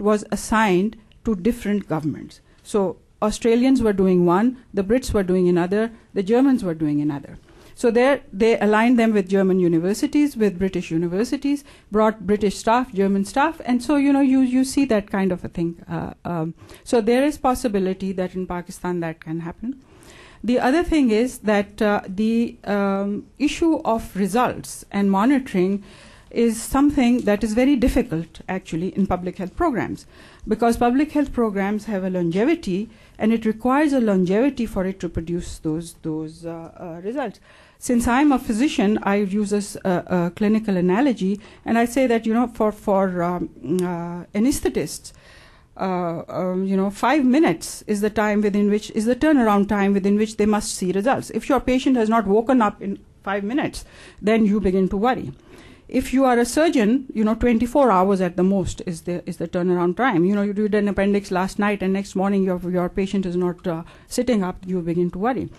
Speaker 1: was assigned to different governments. So Australians were doing one, the Brits were doing another, the Germans were doing another. So they aligned them with German universities, with British universities, brought British staff, German staff, and so you see that kind of a thing. So there is possibility that in Pakistan that can happen. The other thing is that the issue of results and monitoring is something that is very difficult actually in public health programs, because public health programs have a longevity, and it requires a longevity for it to produce those results. Since I'm a physician, I use a clinical analogy, and I say that for anesthetists, 5 minutes is the time within which is the turnaround time within which they must see results. If your patient has not woken up in 5 minutes, then you begin to worry. If you are a surgeon, 24 hours at the most is the turnaround time. You did an appendix last night and next morning your patient is not sitting up, you begin to worry.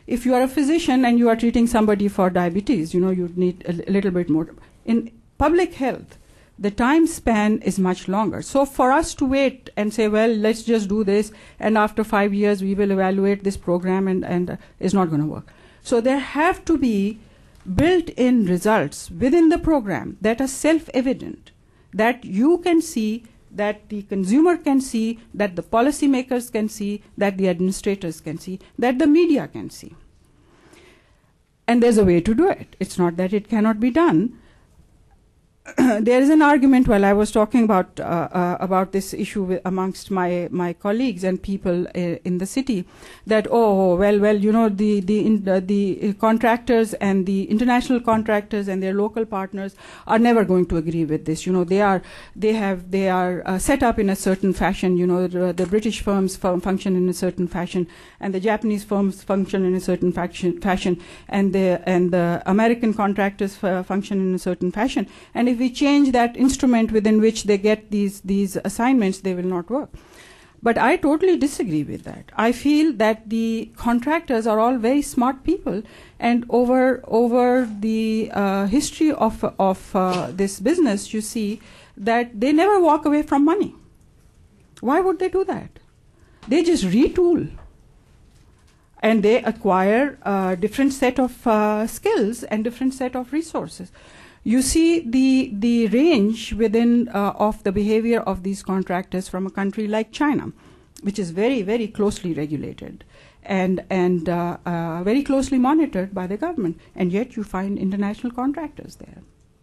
Speaker 1: If you are a physician and you are treating somebody for diabetes, you need a little bit more. In public health, the time span is much longer. So for us to wait and say, well, let's just do this, and after 5 years we will evaluate this program, and is not going to work. So there have to be built-in results within the program that are self-evident, that you can see, that the consumer can see, that the policymakers can see, that the administrators can see, that the media can see. And there's a way to do it. It's not that it cannot be done. There is an argument while I was talking about this issue amongst my colleagues and people in the city, that the contractors and the international contractors and their local partners are never going to agree with this. They are set up in a certain fashion. The British firms function in a certain fashion, and the Japanese firms function in a certain fashion, and the American contractors function in a certain fashion. And if we change that instrument within which they get these assignments, they will not work. But I totally disagree with that. I feel that the contractors are all very smart people, and over the history of this business, you see that they never walk away from money. Why would they do that? They just retool, and they acquire a different set of skills and different set of resources. You see the range within of the behavior of these contractors from a country like China, which is very, very closely regulated and very closely monitored by the government. And yet you find international contractors there.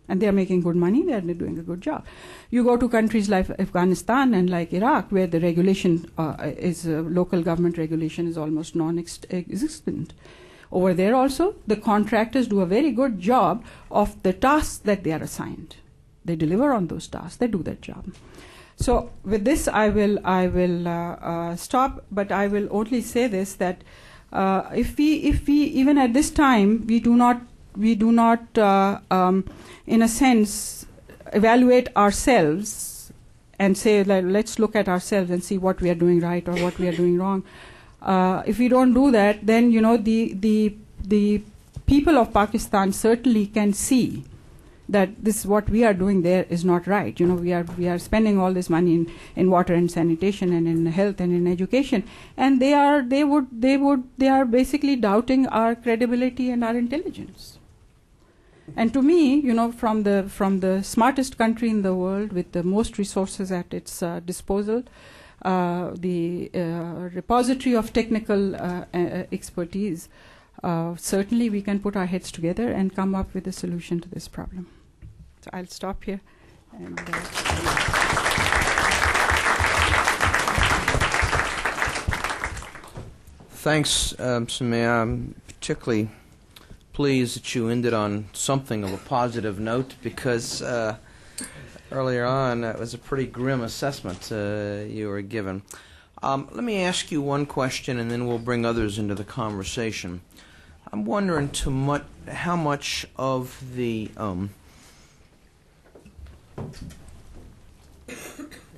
Speaker 1: And they are making good money, they are doing a good job. You go to countries like Afghanistan and like Iraq, where the regulation local government regulation is almost non-existent. Over there also, the contractors do a very good job of the tasks that they are assigned. They deliver on those tasks, they do their job. So with this, I will stop, but I will only say this, that if we even at this time, we do not in a sense evaluate ourselves and say, let's look at ourselves and see what we are doing right or what we are doing wrong. If we don't do that, then the people of Pakistan certainly can see that this what we are doing there is not right. We are spending all this money in water and sanitation and in health and in education, and they are basically doubting our credibility and our intelligence. And to me, from the smartest country in the world with the most resources at its disposal, the repository of technical expertise, certainly we can put our heads together and come up with a solution to this problem. So I'll stop here. And,
Speaker 2: Thanks, Samia. I'm particularly pleased that you ended on something of a positive note, because earlier on, that was a pretty grim assessment you were given. Let me ask you one question, and then we'll bring others into the conversation. I'm wondering how much of the how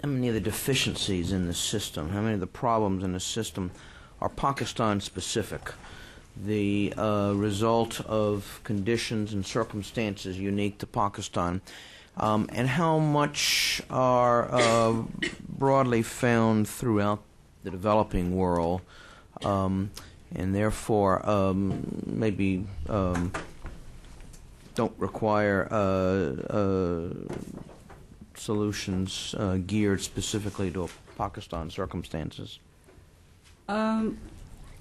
Speaker 2: many of the deficiencies in the system, how many of the problems in the system are Pakistan-specific, the result of conditions and circumstances unique to Pakistan, and how much are broadly found throughout the developing world, and therefore maybe don't require solutions geared specifically to Pakistan circumstances.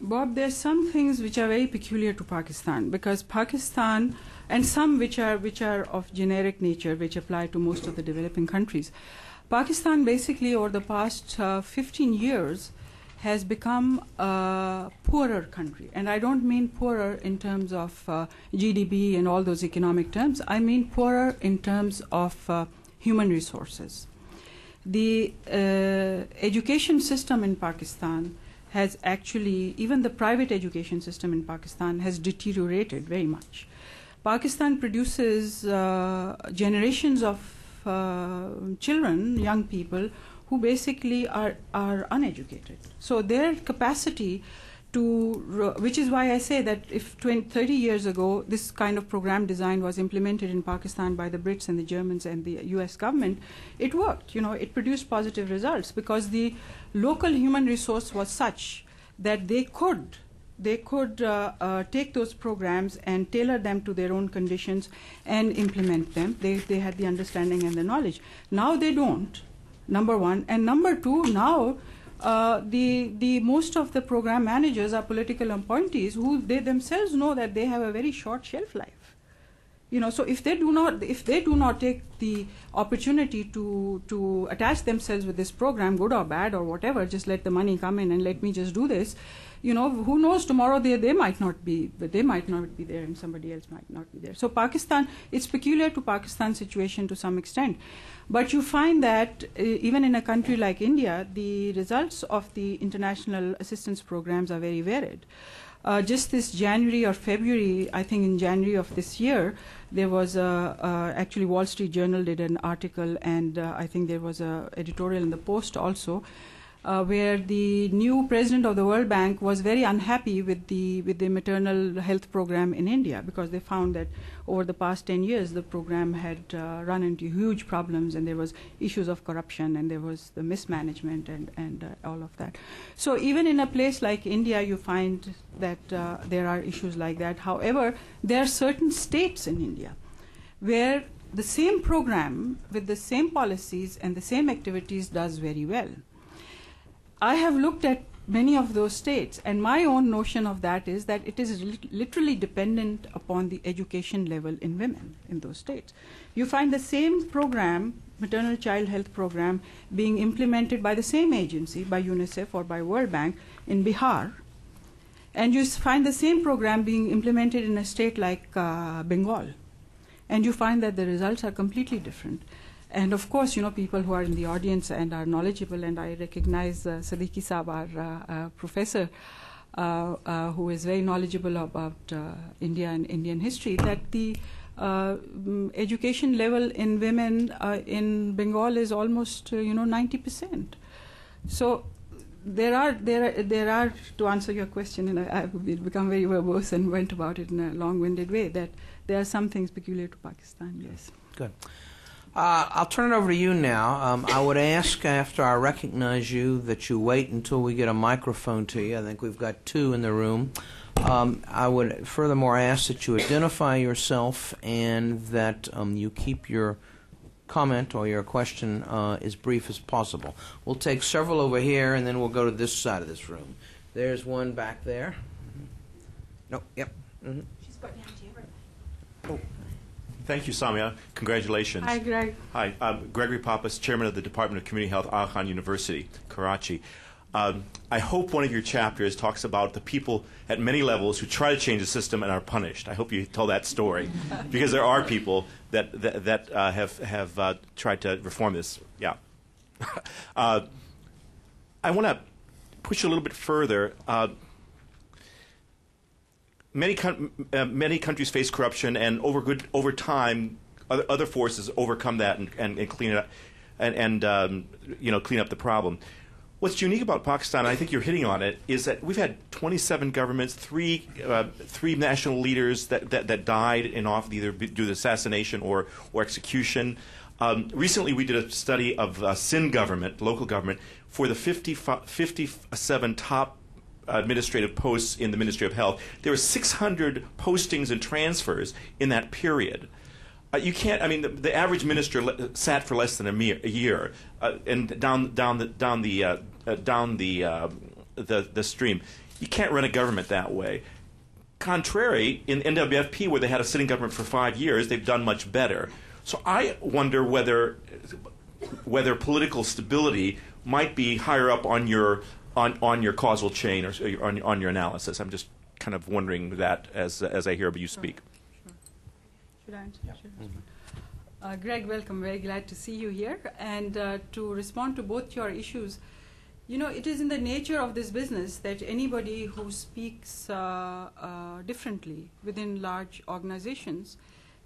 Speaker 1: Bob, there's some things which are very peculiar to Pakistan, because Pakistan, and some which are of generic nature, which apply to most of the developing countries. Pakistan basically over the past 15 years has become a poorer country. And I don't mean poorer in terms of GDP and all those economic terms. I mean poorer in terms of human resources. The education system in Pakistan has actually, even the private education system in Pakistan has deteriorated very much. Pakistan produces generations of children, young people, who basically are uneducated. So their capacity to, which is why I say that if 30 years ago this kind of program design was implemented in Pakistan by the Brits and the Germans and the US government, it worked. It produced positive results because the local human resource was such that they could they could take those programs and tailor them to their own conditions and implement them. They had the understanding and the knowledge. Now they don't, number one. And number two, now the most of the program managers are political appointees who they themselves know that they have a very short shelf life. So if they do not take the opportunity to attach themselves with this program, good or bad or whatever, just let the money come in and let me just do this, who knows, tomorrow they might not be, but they might not be there and somebody else might not be there. So Pakistan, it's peculiar to Pakistan's situation to some extent. But you find that even in a country like India, the results of the international assistance programs are very varied. Just this January or February, I think in January of this year, there was actually Wall Street Journal did an article, and I think there was an editorial in the Post also, where the new president of the World Bank was very unhappy with the maternal health program in India, because they found that over the past 10 years the program had run into huge problems, and there was issues of corruption, and there was the mismanagement and all of that. So even in a place like India, you find that there are issues like that. However, there are certain states in India where the same program with the same policies and the same activities does very well. I have looked at many of those states, and my own notion of that is that it is literally dependent upon the education level in women in those states. You find the same program, maternal child health program, being implemented by the same agency, by UNICEF or by World Bank in Bihar, and you find the same program being implemented in a state like Bengal, and you find that the results are completely different. And of course, people who are in the audience and are knowledgeable, and I recognize Siddiqui Saab, our professor, who is very knowledgeable about India and Indian history, that the education level in women in Bengal is almost 90%. So there are, to answer your question, and I've become very verbose and went about it in a long-winded way, that there are some things peculiar to Pakistan, yes.
Speaker 2: Good. I'll turn it over to you now. I would ask, after I recognize you, that you wait until we get a microphone to you. I think we've got two in the room. I would furthermore ask that you identify yourself and that you keep your comment or your question as brief as possible. We'll take several over here, and then we'll go to this side of this room. There's one back there. No, yep. Mm-hmm.
Speaker 1: She's got down to you.
Speaker 3: Oh. Thank you, Samia. Congratulations.
Speaker 1: Hi, Greg.
Speaker 3: Hi. I'm Gregory Pappas, Chairman of the Department of Community Health, Aga Khan University, Karachi. I hope one of your chapters talks about the people at many levels who try to change the system and are punished. I hope you tell that story, because there are people that have tried to reform this. Yeah. I want to push a little bit further. Many countries face corruption, and over time, other forces overcome that and clean it up, and clean up the problem. What's unique about Pakistan, and I think you're hitting on it, is that we've had 27 governments, three national leaders that died in office either due to assassination or execution. Recently, we did a study of Sindh government, local government, for the 57 top administrative posts in the Ministry of Health. There were 600 postings and transfers in that period. You can't. I mean, the average minister sat for less than a year, and down the stream. You can't run a government that way. Contrary, in NWFP, where they had a sitting government for 5 years, they've done much better. So I wonder whether political stability might be higher up on your causal chain or on your analysis. I'm just kind of wondering that as I hear you speak.
Speaker 1: Sure. Should I answer? Yeah. Sure. Greg, welcome. Very glad to see you here. And to respond to both your issues, it is in the nature of this business that anybody who speaks differently within large organizations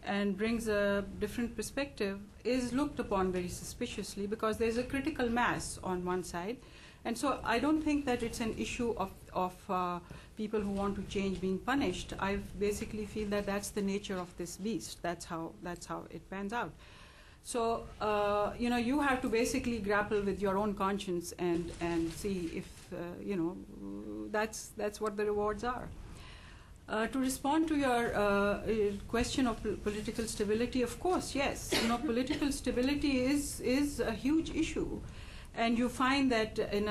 Speaker 1: and brings a different perspective is looked upon very suspiciously, because there's a critical mass on one side. And so I don't think that it's an issue of people who want to change being punished. I basically feel that that's the nature of this beast. That's how it pans out. So you have to basically grapple with your own conscience and see if that's what the rewards are. To respond to your question of political stability, of course, yes. Political stability is a huge issue, and you find that in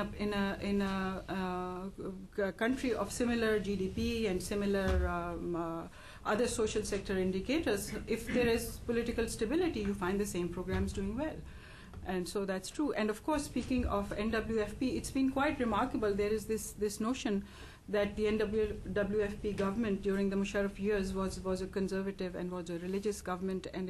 Speaker 1: a country of similar GDP and similar other social sector indicators, if there is political stability, you find the same programs doing well. And so that's true. And of course, speaking of NWFP, it's been quite remarkable. There is this notion that the NWFP government during the Musharraf years was a conservative and was a religious government, and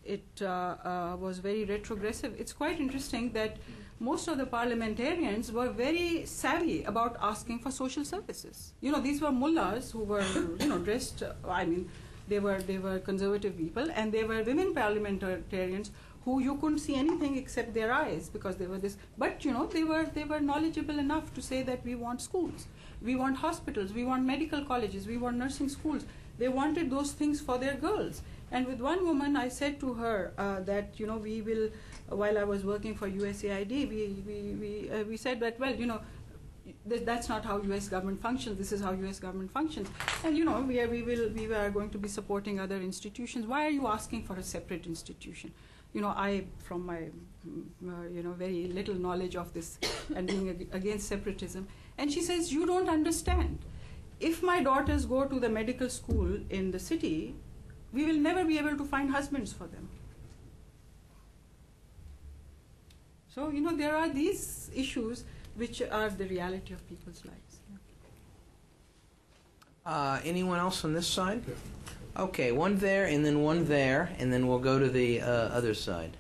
Speaker 1: it was very retrogressive. It's quite interesting that most of the parliamentarians were very savvy about asking for social services. These were mullahs who were, dressed, they were conservative people, and they were women parliamentarians who you couldn't see anything except their eyes because they were this. But they were knowledgeable enough to say that we want schools, we want hospitals, we want medical colleges, we want nursing schools. They wanted those things for their girls. And with one woman, I said to her that we will. While I was working for USAID, we said that that's not how U.S. government functions. This is how U.S. government functions. And we are going to be supporting other institutions. Why are you asking for a separate institution? I, from my very little knowledge of this and being against separatism, and she says, you don't understand. If my daughters go to the medical school in the city, we will never be able to find husbands for them. So there are these issues which are the reality of people's lives.
Speaker 2: Anyone else on this side? Okay, one there, and then one there, and then we'll go to the other side.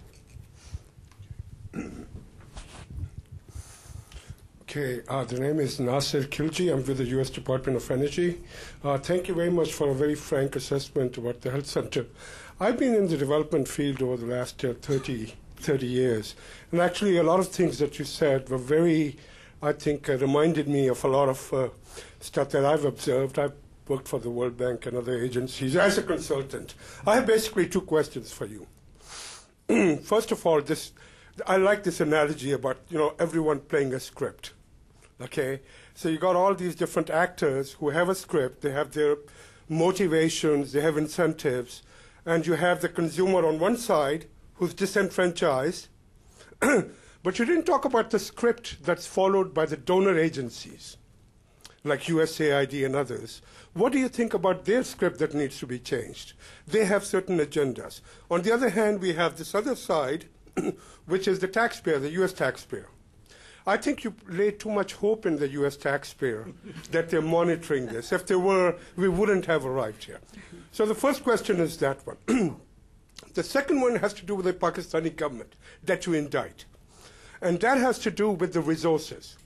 Speaker 4: Okay, the name is Nasir Khilji. I'm with the U.S. Department of Energy. Thank you very much for a very frank assessment about the health center. I've been in the development field over the last 30 years, and actually a lot of things that you said were very, I think, reminded me of a lot of stuff that I've observed. I've worked for the World Bank and other agencies as a consultant. I have basically two questions for you. First of all, I like this analogy about everyone playing a script. Okay, so you got all these different actors who have a script. They have their motivations, they have incentives, and you have the consumer on one side who's disenfranchised. But you didn't talk about the script that's followed by the donor agencies, like USAID and others. What do you think about their script that needs to be changed? They have certain agendas. On the other hand, we have this other side, which is the taxpayer, the U.S. taxpayer. I think you lay too much hope in the U.S. taxpayer that they're monitoring this. If they were, we wouldn't have arrived here. So the first question is that one. The second one has to do with the Pakistani government that you indict. And that has to do with the resources.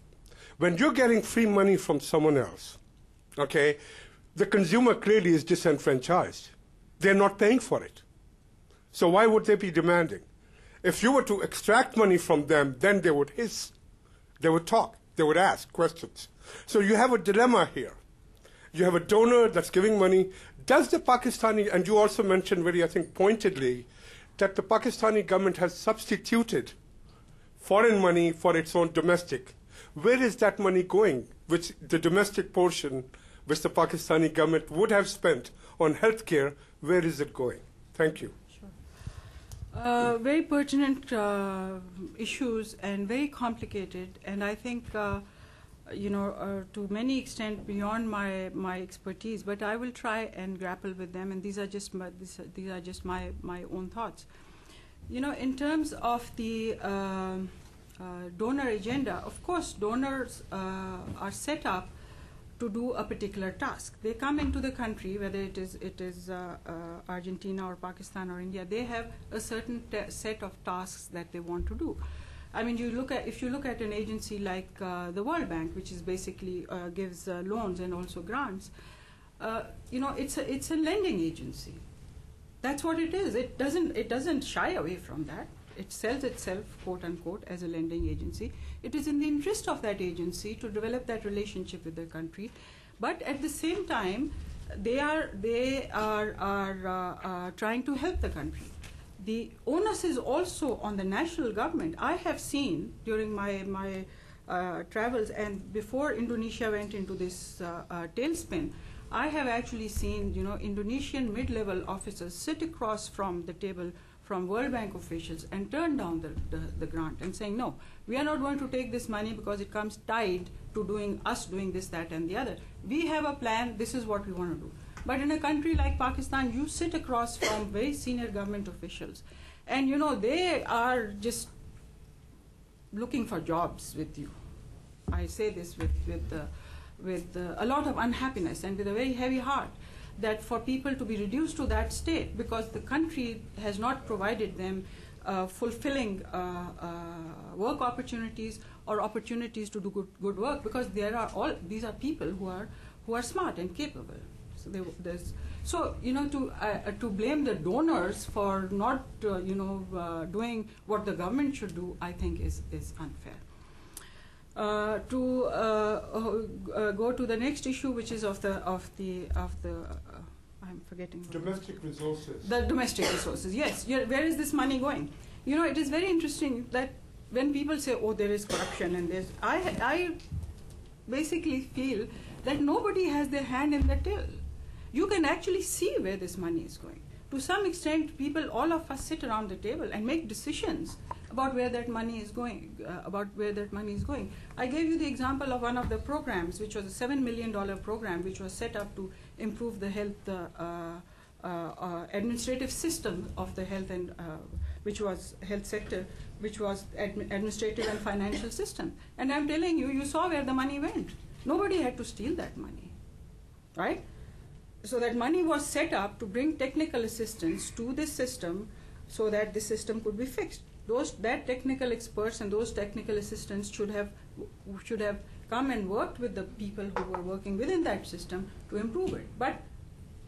Speaker 4: When you're getting free money from someone else, okay, the consumer clearly is disenfranchised. They're not paying for it. So why would they be demanding? If you were to extract money from them, then they would hiss, they would talk, they would ask questions. So you have a dilemma here. You have a donor that's giving money. Does the Pakistani, and you also mentioned very, I think, pointedly, that the Pakistani government has substituted foreign money for its own domestic. Where is that money going, which the domestic portion, which the Pakistani government would have spent on healthcare, where is it going? Thank you.
Speaker 1: Very pertinent issues and very complicated, and I think to many extent beyond my expertise. But I will try and grapple with them, and these are just my own thoughts. In terms of the donor agenda, of course, donors are set up to do a particular task. They come into the country, whether it is Argentina or Pakistan or India. They have a certain set of tasks that they want to do. I mean, if you look at an agency like the World Bank, which is basically gives loans and also grants, it's a lending agency. That's what it is. It doesn't shy away from that. It sells itself, quote unquote, as a lending agency. It is in the interest of that agency to develop that relationship with the country, but at the same time, they are trying to help the country. The onus is also on the national government. I have seen during my travels, and before Indonesia went into this tailspin, I have actually seen, Indonesian mid-level officers sit across from the table from World Bank officials and turn down the grant and saying, no, we are not going to take this money because it comes tied to doing this, that, and the other. We have a plan. This is what we want to do. But in a country like Pakistan, you sit across from very senior government officials, and they are just looking for jobs with you. I say this with a lot of unhappiness and with a very heavy heart, that for people to be reduced to that state because the country has not provided them fulfilling work opportunities or opportunities to do good work, because these are people who are smart and capable. So to blame the donors for not doing what the government should do, I think is unfair. To go to the next issue, which is of the I'm forgetting.
Speaker 4: Domestic resources.
Speaker 1: The domestic resources. Yes. Where is this money going? It is very interesting that when people say, "Oh, there is corruption," and I basically feel that nobody has their hand in the till. You can actually see where this money is going. To some extent, all of us sit around the table and make decisions about where that money is going. I gave you the example of one of the programs, which was a $7 million program, which was set up to improve the health administrative system of the health and which was health sector, which was administrative and financial system. And I'm telling you, you saw where the money went. Nobody had to steal that money, right? So that money was set up to bring technical assistance to this system so that the system could be fixed. That technical experts and those technical assistants should have come and worked with the people who were working within that system to improve it. But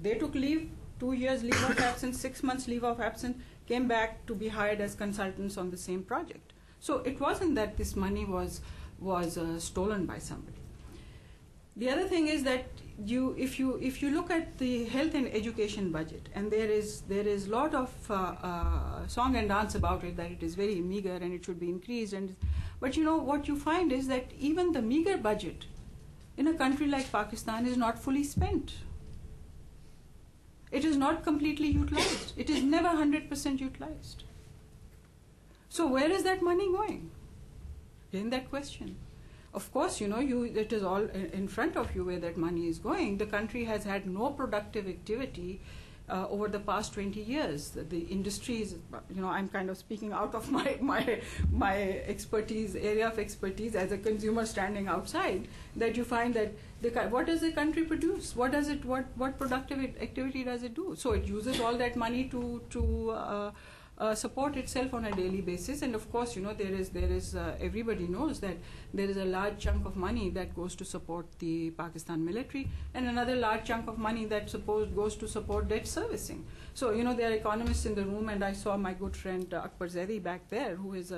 Speaker 1: they took leave, 2 years leave of absence, 6 months leave of absence, came back to be hired as consultants on the same project. So it wasn't that this money was stolen by somebody. The other thing is that if you look at the health and education budget, and there is lot of song and dance about it, that it is very meager and it should be increased, but what you find is that even the meager budget in a country like Pakistan is not fully spent. It is not completely utilized. It is never 100% utilized. So where is that money going? Again, that question. Of course, it is all in front of you where that money is going. The country has had no productive activity over the past 20 years. The industries, I'm kind of speaking out of my expertise, area of expertise as a consumer standing outside, that you find that what does the country produce? What productive activity does it do? So it uses all that money to support itself on a daily basis, and of course, there is everybody knows that there is a large chunk of money that goes to support the Pakistan military, and another large chunk of money that goes to support debt servicing. So there are economists in the room, and I saw my good friend Akbar Zaidi back there, who is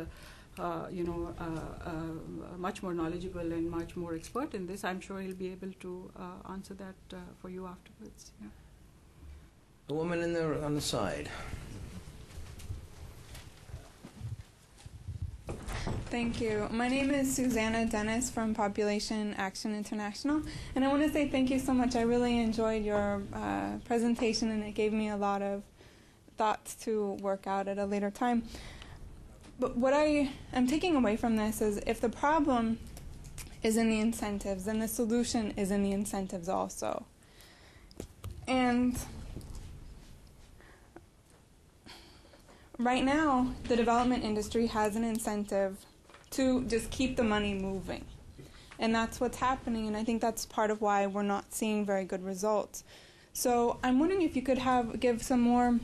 Speaker 1: much more knowledgeable and much more expert in this. I'm sure he'll be able to answer that for you afterwards. Yeah.
Speaker 2: The woman on the side.
Speaker 5: Thank you. My name is Susanna Dennis from Population Action International, and I want to say thank you so much. I really enjoyed your presentation, and it gave me a lot of thoughts to work out at a later time. But what I am taking away from this is, if the problem is in the incentives, then the solution is in the incentives also. And right now, the development industry has an incentive to just keep the money moving. And that's what's happening, and I think that's part of why we're not seeing very good results. So I'm wondering if you could give some more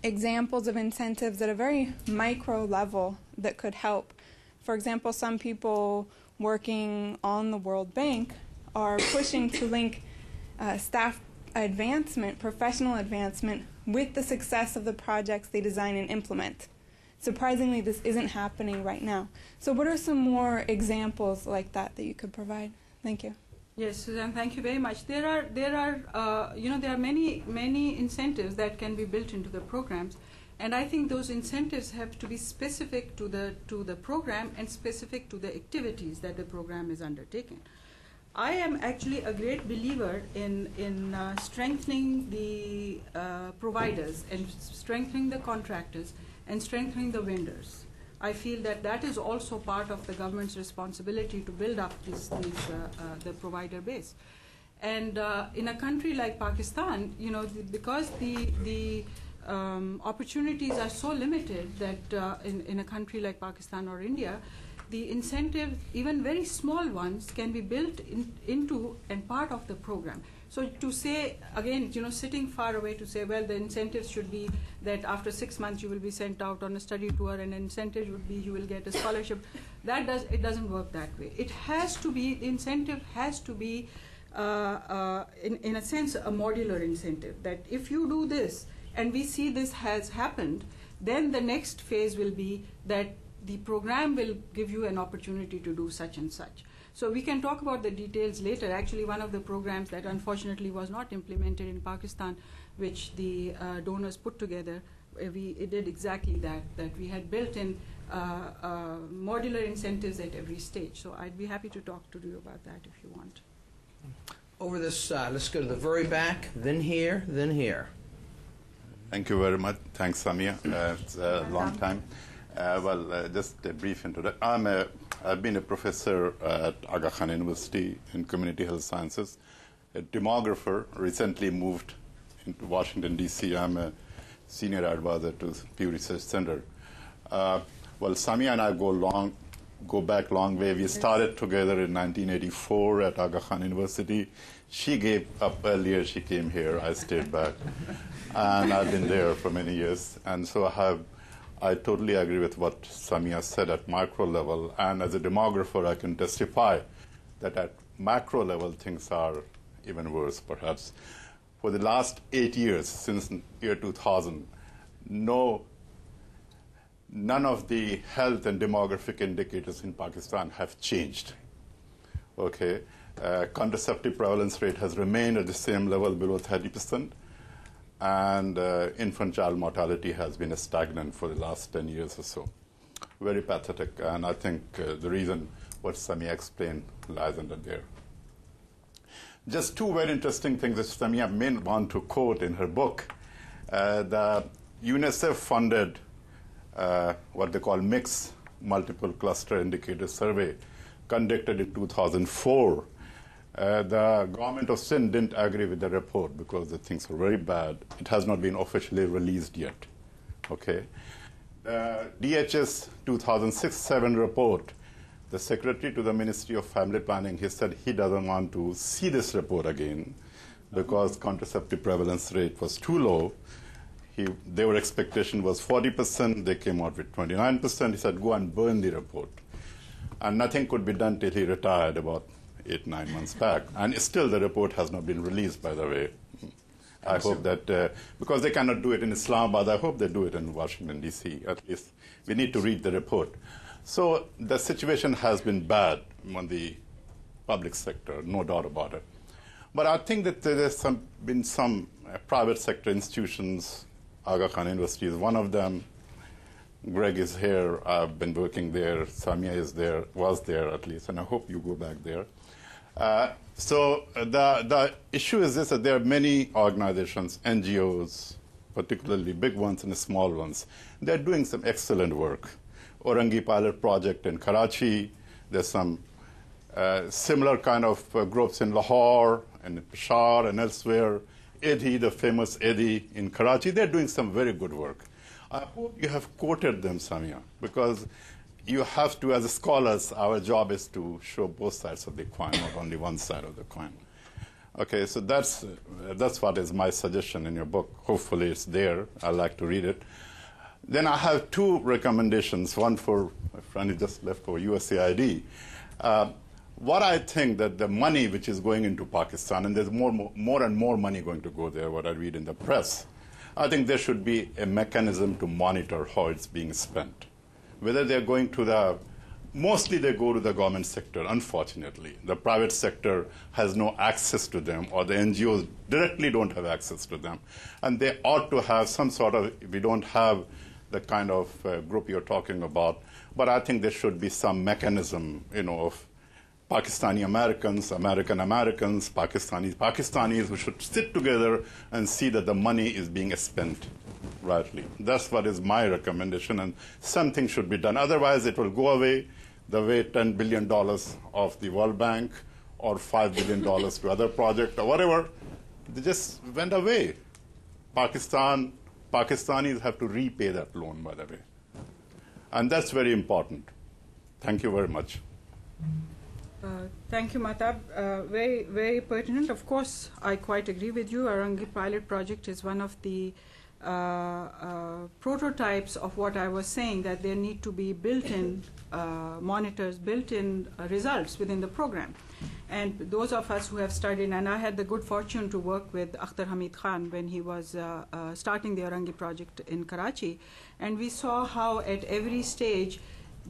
Speaker 5: examples of incentives at a very micro level that could help. For example, some people working on the World Bank are pushing to link staff advancement, professional advancement, with the success of the projects they design and implement. Surprisingly, this isn't happening right now. So what are some more examples like that you could provide? Thank you.
Speaker 1: Yes, Suzanne, thank you very much. There are many incentives that can be built into the programs, And I think those incentives have to be specific to the program and specific to the activities that the program is undertaking. I am actually a great believer in strengthening the providers and strengthening the contractors and strengthening the vendors. I feel that that is also part of the government's responsibility to build up the provider base. And in a country like Pakistan, because the opportunities are so limited that in a country like Pakistan or India, the incentives, even very small ones, can be built into and part of the program. So to say, again, sitting far away to say, well, the incentives should be that after 6 months you will be sent out on a study tour, and an incentive would be you will get a scholarship. It doesn't work that way. It has to be, the incentive has to be, in a sense, a modular incentive, that if you do this and we see this has happened, then the next phase will be that the program will give you an opportunity to do such and such. So we can talk about the details later. Actually, one of the programs that unfortunately was not implemented in Pakistan, which the donors put together, it did exactly that we had built in modular incentives at every stage. So I'd be happy to talk to you about that if you want.
Speaker 2: Over this side, let's go to the very back, then here, then here.
Speaker 6: Thank you very much. Thanks, Samia. It's a long time. Just a brief introduction. I've been a professor at Aga Khan University in Community Health Sciences, a demographer, recently moved into Washington, D.C. I'm a senior advisor to Pew Research Center. Samia and I go back long way. We started together in 1984 at Aga Khan University. She gave up earlier. She came here. I stayed back. And I've been there for many years. And so I totally agree with what Samia said at micro level. And as a demographer, I can testify that at macro level, things are even worse, perhaps. For the last 8 years, since year 2000, none of the health and demographic indicators in Pakistan have changed. Okay, contraceptive prevalence rate has remained at the same level, below 30%, and infant-child mortality has been stagnant for the last 10 years or so. Very pathetic, and I think the reason what Samia explained lies under there. Just two very interesting things that Samia may want to quote in her book. The UNICEF funded what they call mixed multiple cluster indicator survey conducted in 2004. The government of Sindh didn't agree with the report because the things were very bad. It has not been officially released yet. Okay. The DHS 2006-7 report, the secretary to the Ministry of Family Planning, he said he doesn't want to see this report again because contraceptive prevalence rate was too low. Their expectation was 40%. They came out with 29%. He said, go and burn the report. And nothing could be done till he retired about 8-9 months back. And still the report has not been released, by the way. I hope that, because they cannot do it in Islamabad, I hope they do it in Washington, D.C. At least we need to read the report. So the situation has been bad on the public sector, no doubt about it. But I think that there's been some private sector institutions. Aga Khan University is one of them. Greg is here. I've been working there. Samia is there, was there at least, and I hope you go back there. So the issue is this, that there are many organizations, NGOs, particularly big ones and small ones. They're doing some excellent work. Orangi Pilot Project in Karachi. There's some similar kind of groups in Lahore and in Peshawar and elsewhere. EDI, the famous EDI in Karachi, they're doing some very good work. I hope you have quoted them, Samia, because you have to, as scholars, our job is to show both sides of the coin, not only one side of the coin. Okay, so that's what is my suggestion in your book. Hopefully it's there. I'd like to read it. Then I have two recommendations, one for my friend who just left for USAID. What I think that the money which is going into Pakistan, and there's more and more money going to go there, what I read in the press, I think there should be a mechanism to monitor how it's being spent. Whether they're going to the mostly they go to the government sector, unfortunately. The private sector has no access to them, or the NGOs directly don't have access to them. And they ought to have some sort of, we don't have the kind of group you're talking about, but I think there should be some mechanism, of Pakistani Americans, American Americans, Pakistanis who should sit together and see that the money is being spent rightly. That's what is my recommendation, and something should be done. Otherwise, it will go away the way $10 billion of the World Bank or $5 billion to other projects or whatever, they just went away. Pakistanis have to repay that loan, by the way. And that's very important. Thank you very much.
Speaker 1: Thank you, Mahtab. Very, very pertinent. Of course, I quite agree with you. Arangi pilot project is one of the prototypes of what I was saying, that there need to be built-in monitors, built-in results within the program. And those of us who have studied, and I had the good fortune to work with Akhtar Hamid Khan when he was starting the Arangi project in Karachi, and we saw how at every stage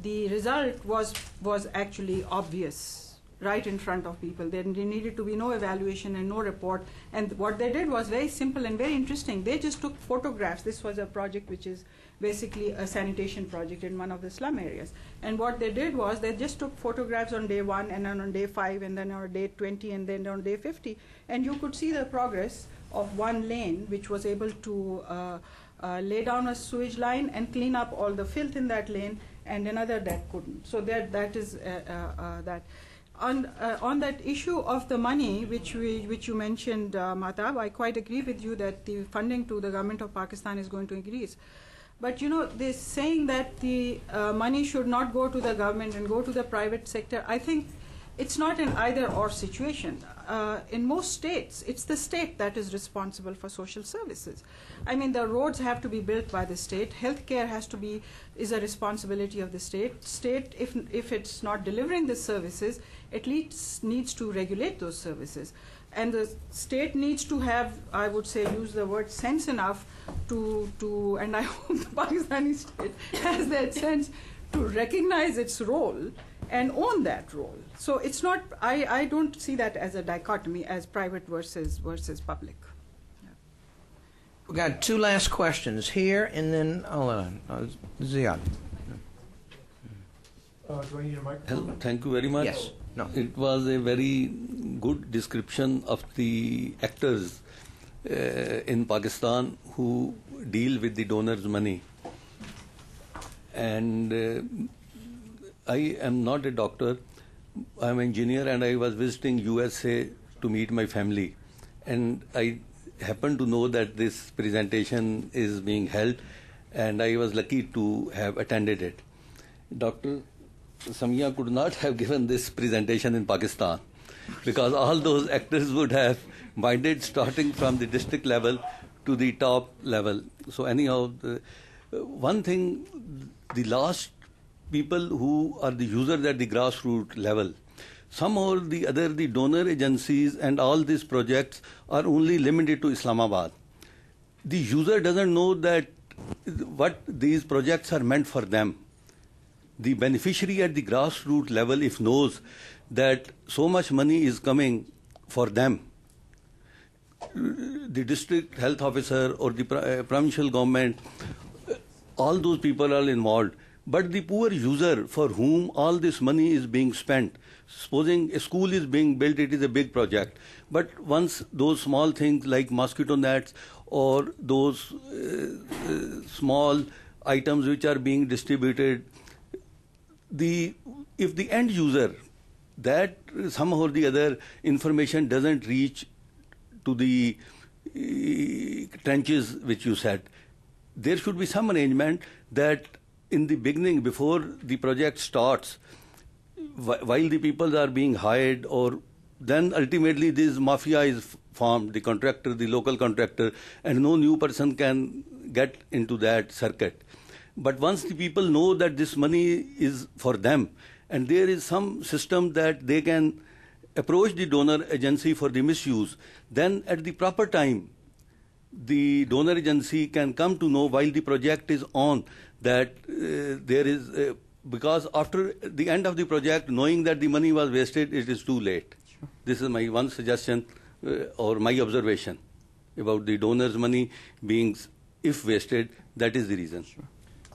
Speaker 1: the result was actually obvious right in front of people. There needed to be no evaluation and no report. And what they did was very simple and very interesting. They just took photographs. This was a project which is basically a sanitation project in one of the slum areas. And what they did was they just took photographs on day 1 and then on day 5 and then on day 20 and then on day 50. And you could see the progress of one lane which was able to lay down a sewage line and clean up all the filth in that lane, and another that couldn't. So that is that. On that issue of the money, which you mentioned, Mahtab, I quite agree with you that the funding to the government of Pakistan is going to increase. But this saying that the money should not go to the government and go to the private sector, I think it's not an either-or situation. In most states, it's the state that is responsible for social services. I mean, the roads have to be built by the state. Healthcare is a responsibility of the state. State, if it's not delivering the services, at least needs to regulate those services. And the state needs to have, I would say, use the word sense enough to and I hope the Pakistani state has that sense to recognize its role and own that role. So it's not, I don't see that as a dichotomy, as private versus public. Yeah.
Speaker 2: We've got 2 last questions here, and then Ziad.
Speaker 7: Do I need a microphone?
Speaker 8: Hello, thank you very much.
Speaker 2: Yes. No.
Speaker 8: It was a very good description of the actors in Pakistan who deal with the donors' money. And I am not a doctor. I'm an engineer, and I was visiting USA to meet my family. And I happened to know that this presentation is being held, and I was lucky to have attended it. Dr. Samia could not have given this presentation in Pakistan, because all those actors would have minded starting from the district level to the top level. So anyhow, one thing, the last people who are the users at the grassroots level, somehow or the other, the donor agencies and all these projects are only limited to Islamabad. The user doesn't know that what these projects are meant for them. The beneficiary at the grassroots level, if knows that so much money is coming for them, the district health officer or the provincial government, all those people are involved. But the poor user for whom all this money is being spent, supposing a school is being built, it is a big project. But once those small things like mosquito nets or those small items which are being distributed, if the end user, that somehow or the other information doesn't reach to the trenches which you said, there should be some arrangement that in the beginning, before the project starts, while the people are being hired, or then ultimately this mafia is formed, the contractor, the local contractor, and no new person can get into that circuit. But once the people know that this money is for them, and there is some system that they can approach the donor agency for the misuse, then at the proper time, the donor agency can come to know while the project is on that there is because after the end of the project, knowing that the money was wasted, it is too late.
Speaker 1: Sure.
Speaker 8: This is my one suggestion or my observation about the donors' money being, if wasted, that is the reason.
Speaker 1: Sure.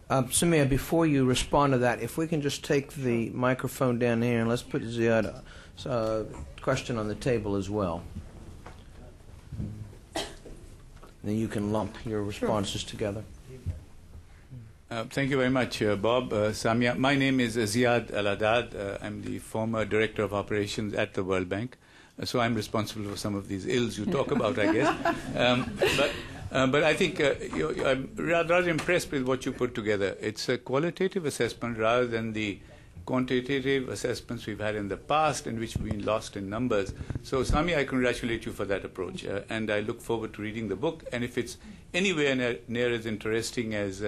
Speaker 2: Samia, before you respond to that, if we can just take the microphone down here and let's put Ziad's question on the table as well. Then you can lump your responses together.
Speaker 7: Thank you very much, Bob. Samia, my name is Ziad Al-Haddad. I'm the former Director of Operations at the World Bank. So I'm responsible for some of these ills you talk about, I guess. But I think I'm rather impressed with what you put together. It's a qualitative assessment rather than the quantitative assessments we've had in the past in which we've been lost in numbers. So, Samia, I congratulate you for that approach. And I look forward to reading the book. And if it's anywhere near as interesting as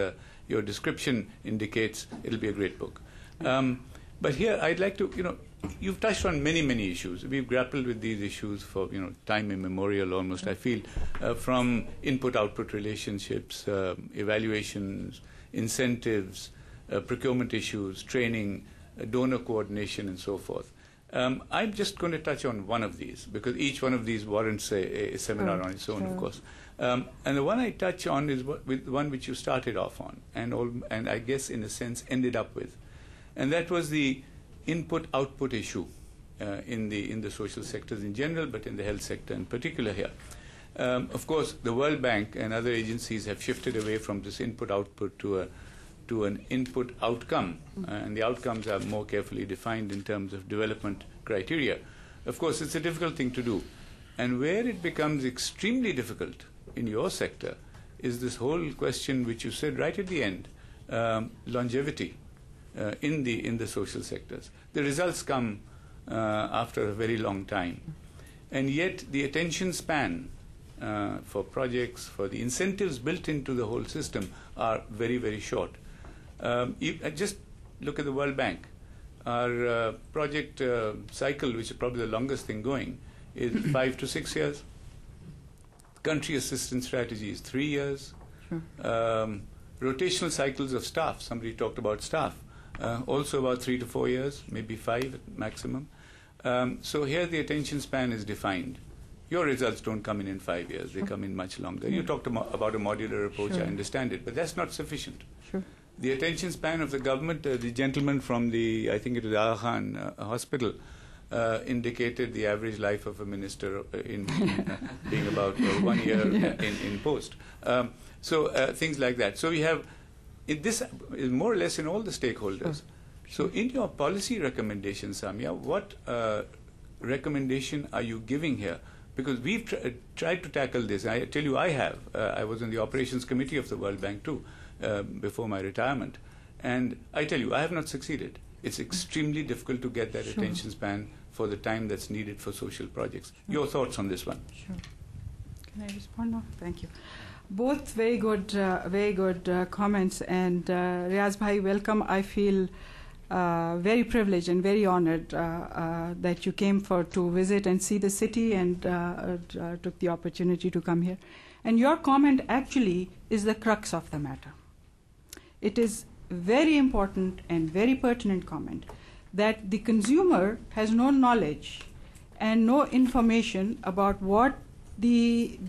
Speaker 7: your description indicates, it'll be a great book. But here I'd like to, you've touched on many, many issues. We've grappled with these issues for, time immemorial almost, I feel, from input-output relationships, evaluations, incentives, procurement issues, training, donor coordination, and so forth. I'm just going to touch on one of these, because each one of these warrants a seminar on its own, of course. And the one I touch on is the one which you started off on, and I guess in a sense ended up with. And that was the input-output issue in the social sectors in general, but in the health sector in particular here. Of course, the World Bank and other agencies have shifted away from this input-output to an input-outcome, and the outcomes are more carefully defined in terms of development criteria. Of course, it's a difficult thing to do. And where it becomes extremely difficult in your sector is this whole question which you said right at the end, longevity. In the social sectors. The results come after a very long time. And yet the attention span for projects, for the incentives built into the whole system are very, very short. Just look at the World Bank. Our project cycle, which is probably the longest thing going, is 5 to 6 years. Country assistance strategy is 3 years. Sure. Rotational cycles of staff, somebody talked about staff. Also about 3 to 4 years, maybe 5 at maximum. So here the attention span is defined. Your results don't come in 5 years, they come in much longer. You talked about a modular approach, I understand it, but that's not sufficient.
Speaker 1: Sure.
Speaker 7: The attention span of the government, the gentleman from I think it was Aga Khan Hospital, indicated the average life of a minister in being about 1 year in post. So things like that. So we have this is more or less in all the stakeholders. So in your policy recommendations, Samia, what recommendation are you giving here? Because we've tried to tackle this. I tell you I have. I was in the operations committee of the World Bank too before my retirement. And I tell you, I have not succeeded. It's extremely difficult to get that attention span for the time that's needed for social projects. Your thoughts on this one? Sure.
Speaker 1: Can I respond now? Thank you. Both very good comments. And Riaz Bhai, welcome. I feel very privileged and very honored that you came to visit and see the city and took the opportunity to come here. And your comment actually is the crux of the matter. It is very important and very pertinent comment that the consumer has no knowledge and no information about what the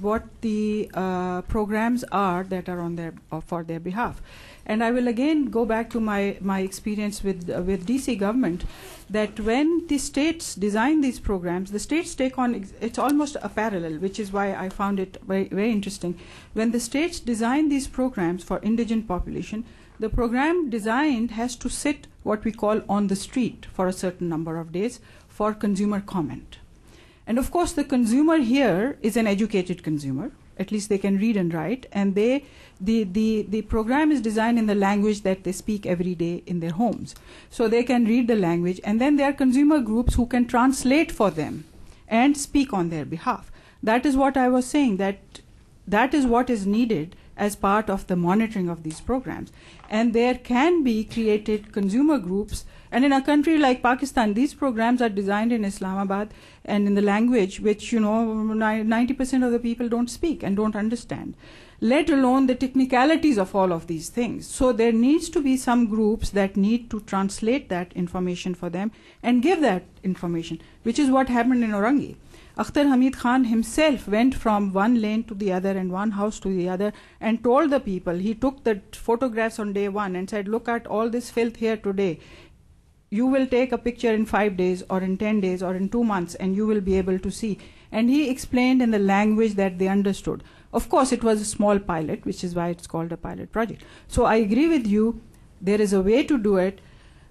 Speaker 1: programs are that are for their behalf. And I will again go back to my experience with DC government, that when the states design these programs, the states take on, it's almost a parallel, which is why I found it very, very interesting. When the states design these programs for indigent population, the program designed has to sit what we call on the street for a certain number of days for consumer comment. And of course, the consumer here is an educated consumer. At least they can read and write, and the program is designed in the language that they speak every day in their homes. So they can read the language, and then there are consumer groups who can translate for them and speak on their behalf. That is what I was saying, that is what is needed as part of the monitoring of these programs. And there can be created consumer groups. And in a country like Pakistan, these programs are designed in Islamabad and in the language which, 90% of the people don't speak and don't understand, let alone the technicalities of all of these things. So there needs to be some groups that need to translate that information for them and give that information, which is what happened in Orangi. Akhtar Hamid Khan himself went from one lane to the other and one house to the other and told the people, he took the photographs on day one and said, look at all this filth here today. You will take a picture in 5 days or in 10 days or in 2 months and you will be able to see. And he explained in the language that they understood. Of course, it was a small pilot, which is why it's called a pilot project. So I agree with you. There is a way to do it.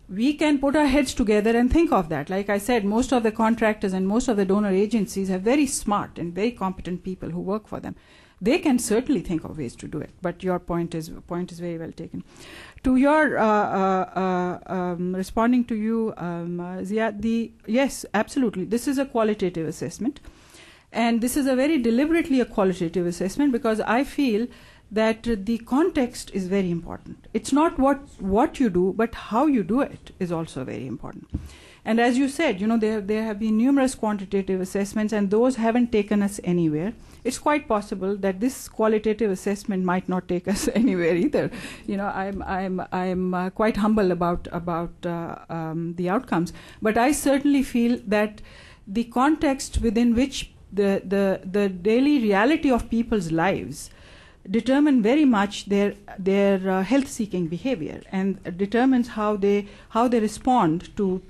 Speaker 1: We can put our heads together and think of that. Like I said, most of the contractors and most of the donor agencies have very smart and very competent people who work for them. They can certainly think of ways to do it. But your point is very well taken. To your responding to you, Ziad, yes, absolutely. This is a qualitative assessment. And this is a very deliberately a qualitative assessment because I feel that the context is very important. It's not what you do, but how you do it is also very important. And as you said, there have been numerous quantitative assessments and those haven't taken us anywhere. It's quite possible that this qualitative assessment might not take us anywhere either. I'm quite humble about the outcomes, but I certainly feel that the context within which the daily reality of people's lives determine very much their health-seeking behavior and determines how they respond to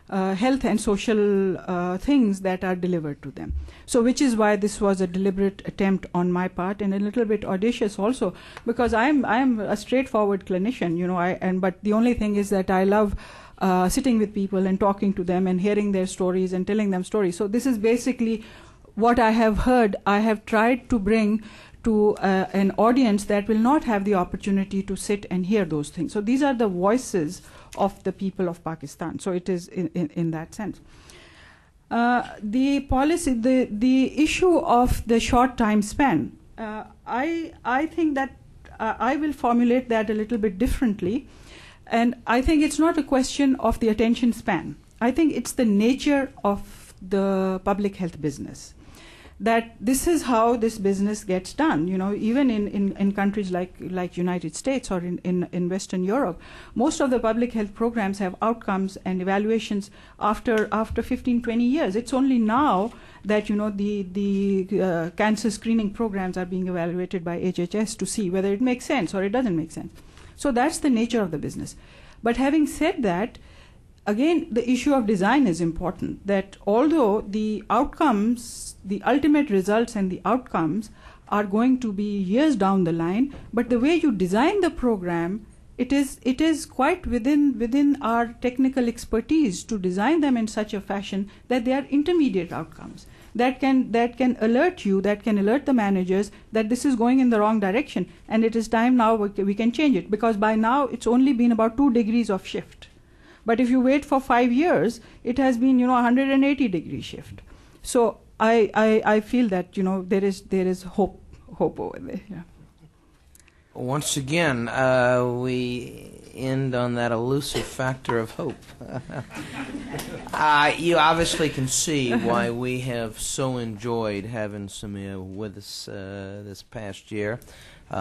Speaker 1: health and social things that are delivered to them. So, which is why this was a deliberate attempt on my part and a little bit audacious also, because I'm a straightforward clinician, but the only thing is that I love sitting with people and talking to them and hearing their stories and telling them stories. So this is basically what I have heard. I have tried to bring to an audience that will not have the opportunity to sit and hear those things. So these are the voices of the people of Pakistan. So it is in that sense. The policy, the issue of the short time span, I think that I will formulate that a little bit differently. And I think it's not a question of the attention span. I think it's the nature of the public health business. That this is how this business gets done. Even in countries like United States or in Western Europe, most of the public health programs have outcomes and evaluations after 15, 20 years. It's only now that the cancer screening programs are being evaluated by HHS to see whether it makes sense or it doesn't make sense. So that's the nature of the business. But having said that, again, the issue of design is important, that although the outcomes, the ultimate results and the outcomes are going to be years down the line, but the way you design the program, it is quite within our technical expertise to design them in such a fashion that they are intermediate outcomes. That can alert you, that can alert the managers that this is going in the wrong direction and it is time now we can change it, because by now it's only been about 2 degrees of shift. But if you wait for 5 years, it has been 180 degree shift. So I feel that there is hope over there. Yeah.
Speaker 2: Once again, we end on that elusive factor of hope. You obviously can see why we have so enjoyed having Samia with us this past year.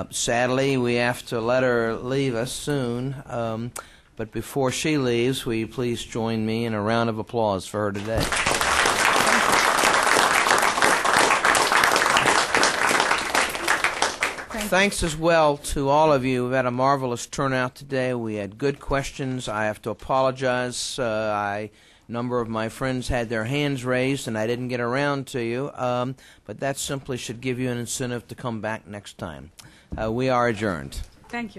Speaker 2: Sadly, we have to let her leave us soon. But before she leaves, will you please join me in a round of applause for her today? Thanks as well to all of you. We've had a marvelous turnout today. We had good questions. I have to apologize. A number of my friends had their hands raised, and I didn't get around to you. But that simply should give you an incentive to come back next time. We are adjourned.
Speaker 1: Thank you.